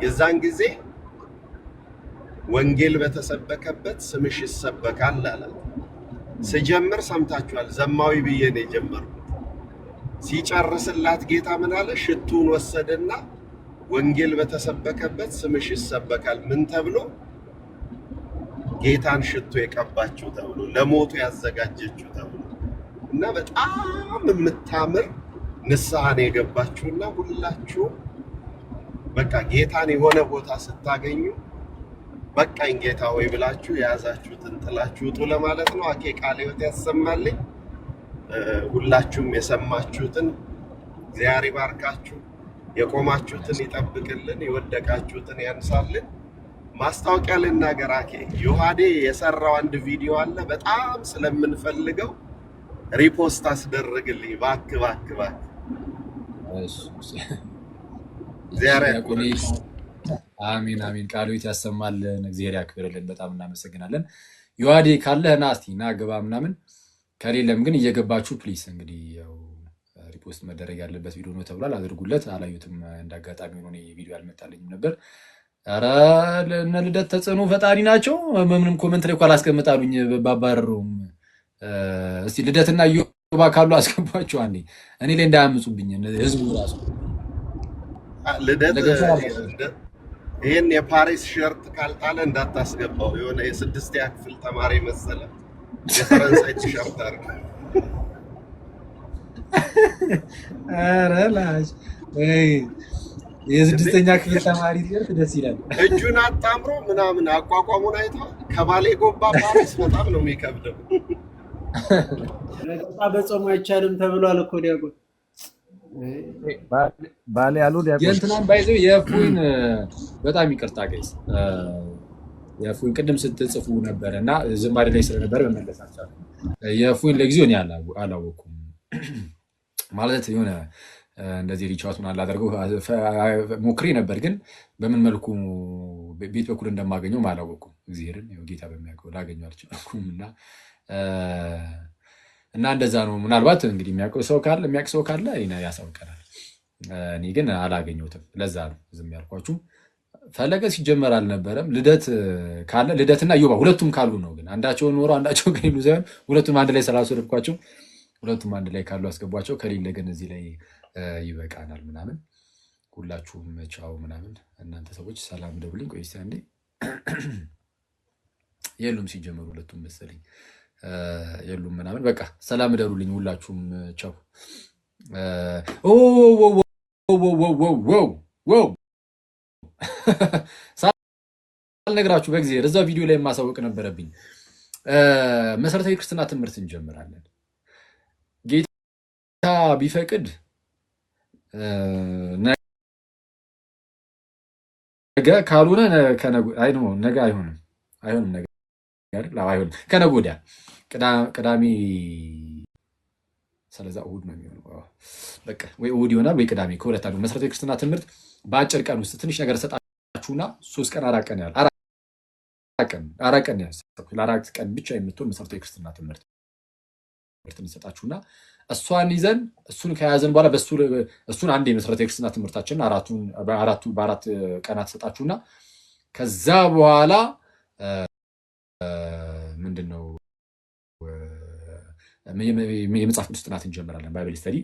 የዛን ጊዜ ወንጌል በተሰበከበት ስምሽ ይሰበካል አላት። ስጀምር ሰምታችኋል። ዘማዊ ብዬ ነው የጀመርኩት። ሲጨርስላት ጌታ ምን አለ? ሽቱን ወሰደና ወንጌል በተሰበከበት ስምሽ ይሰበካል። ምን ተብሎ? ጌታን ሽቱ የቀባችው ተብሎ፣ ለሞቱ ያዘጋጀችው ተብሎ እና በጣም የምታምር ንስሐን የገባችሁና ሁላችሁ በቃ ጌታን የሆነ ቦታ ስታገኙ በቃኝ ጌታ ሆይ ብላችሁ የያዛችሁትን ጥላችሁ ውጡ ለማለት ነው። አኬ ቃለ ሕይወት ያሰማልኝ። ሁላችሁም የሰማችሁትን እግዚአብሔር ይባርካችሁ፣ የቆማችሁትን ይጠብቅልን፣ የወደቃችሁትን ያንሳልን። ማስታወቂያ ልናገር። አኬ ዮሐዴ የሰራው አንድ ቪዲዮ አለ፣ በጣም ስለምንፈልገው ሪፖስት አስደርግልኝ እባክህ እባክህ እባክህ። አሚን አሚን። ቃለ ሕይወት ያሰማልን፣ እግዚአብሔር ያክብርልን። በጣም እናመሰግናለን። ዮሐዴ ካለህ ና እስቲ ና ግባ ምናምን፣ ከሌለም ግን እየገባችሁ ፕሊስ። እንግዲህ ያው ሪፖስት መደረግ ያለበት ቪዲዮ ነው ተብሏል፣ አድርጉለት። አላዩትም፣ እንዳጋጣሚ ሆኖ ቪዲዮ አልመጣልኝም ነበር። ኧረ እነ ልደት ተጽዕኖ ፈጣሪ ናቸው። ምንም ኮመንት ላይ እኮ አላስቀምጣሉኝ ባባረሩም። እስቲ ልደትና ዮባ ካሉ አስገባቸው አንዴ፣ እኔ ላይ እንዳያምፁብኝ ህዝቡ ራሱ። ልደት ይህን የፓሪስ ሸርት ካልጣለ እንዳታስገባው። የሆነ የስድስተኛ ክፍል ተማሪ መሰለ የፈረንሳይ ቲሸርት አድርገ። ኧረ ላሽ የስድስተኛ ክፍል ተማሪ ሸርት ደስ ይላል። እጁን አጣምሮ ምናምን አቋቋሙን አይተዋል። ከባሌ ጎባ ፓሪስ በጣም ነው የሚከብደው። በጾም አይቻልም ተብሏል እኮ ዲያቆን ባሌ ያሉ የእንትናን ባይዘው የእፎይን በጣም ይቅርታ ጋይስ፣ የእፎይን ቅድም ስትጽፉ ነበረ እና ዝማሬ ላይ ስለነበረ መመለስ አልቻልኩም። የእፎይን ለጊዜው እኔ አላወኩም ማለት የሆነ እንደዚህ ሪቻቱን አላደርገው ሞክሬ ነበር፣ ግን በምን መልኩ ቤት በኩል እንደማገኘው አላወኩም። እግዚአብሔርን ጌታ በሚያውቀው ላገኘው አልቻልኩም እና እንደዛ ነው። ምናልባት እንግዲህ የሚያውቅ ሰው ካለ ያሳውቀናል። እኔ ግን አላገኘሁትም፣ ለዛ ነው ዝም ያልኳችሁ። ፈለገ ሲጀመር አልነበረም። ልደት ካለ ልደትና ዮባ ሁለቱም ካሉ ነው። ግን አንዳቸው ኖሮ አንዳቸው ከሌሉ ሳይሆን ሁለቱም አንድ ላይ ስላስወደድኳቸው ሁለቱም አንድ ላይ ካሉ አስገቧቸው። ከሌለ ግን እዚህ ላይ ይበቃናል ምናምን። ሁላችሁም ቻው ምናምን። እናንተ ሰዎች ሰላም ደውልኝ። ቆይ እስኪ አንዴ። የሉም ሲጀመሩ ሁለቱም መሰለኝ የሉም ምናምን። በቃ ሰላም እደሩልኝ ሁላችሁም ቻው። ሳልነግራችሁ በእግዚአብሔር እዛ ቪዲዮ ላይ ማሳወቅ ነበረብኝ። መሰረታዊ ክርስትና ትምህርት እንጀምራለን ጌታ ቢፈቅድ ነገ፣ ካልሆነ ነገ አይሆንም ነገ አይሆንም ከነገ ወዲያ ቅዳሜ። ስለዛ እሑድ ነው የሚሆነው። በቃ ወይ እሑድ ይሆናል ወይ ቅዳሜ፣ ከሁለት አንዱ። መሰረታዊ ክርስትና ትምህርት በአጭር ቀን ውስጥ ትንሽ ነገር ሰጣችሁና 3 ቀን 4 ቀን ያህል 4 ቀን ብቻ የምትሆን መሰረታዊ ክርስትና ትምህርት እንሰጣችሁና እሷን ይዘን እሱን ከያዘን በኋላ እሱን አንድ የመሰረታዊ ክርስትና ትምህርታችንን በ4 ቀናት ሰጣችሁና ከዛ በኋላ ምንድን ነው የመጽሐፍ ቅዱስ ጥናት እንጀምራለን። ባይብል ስተዲ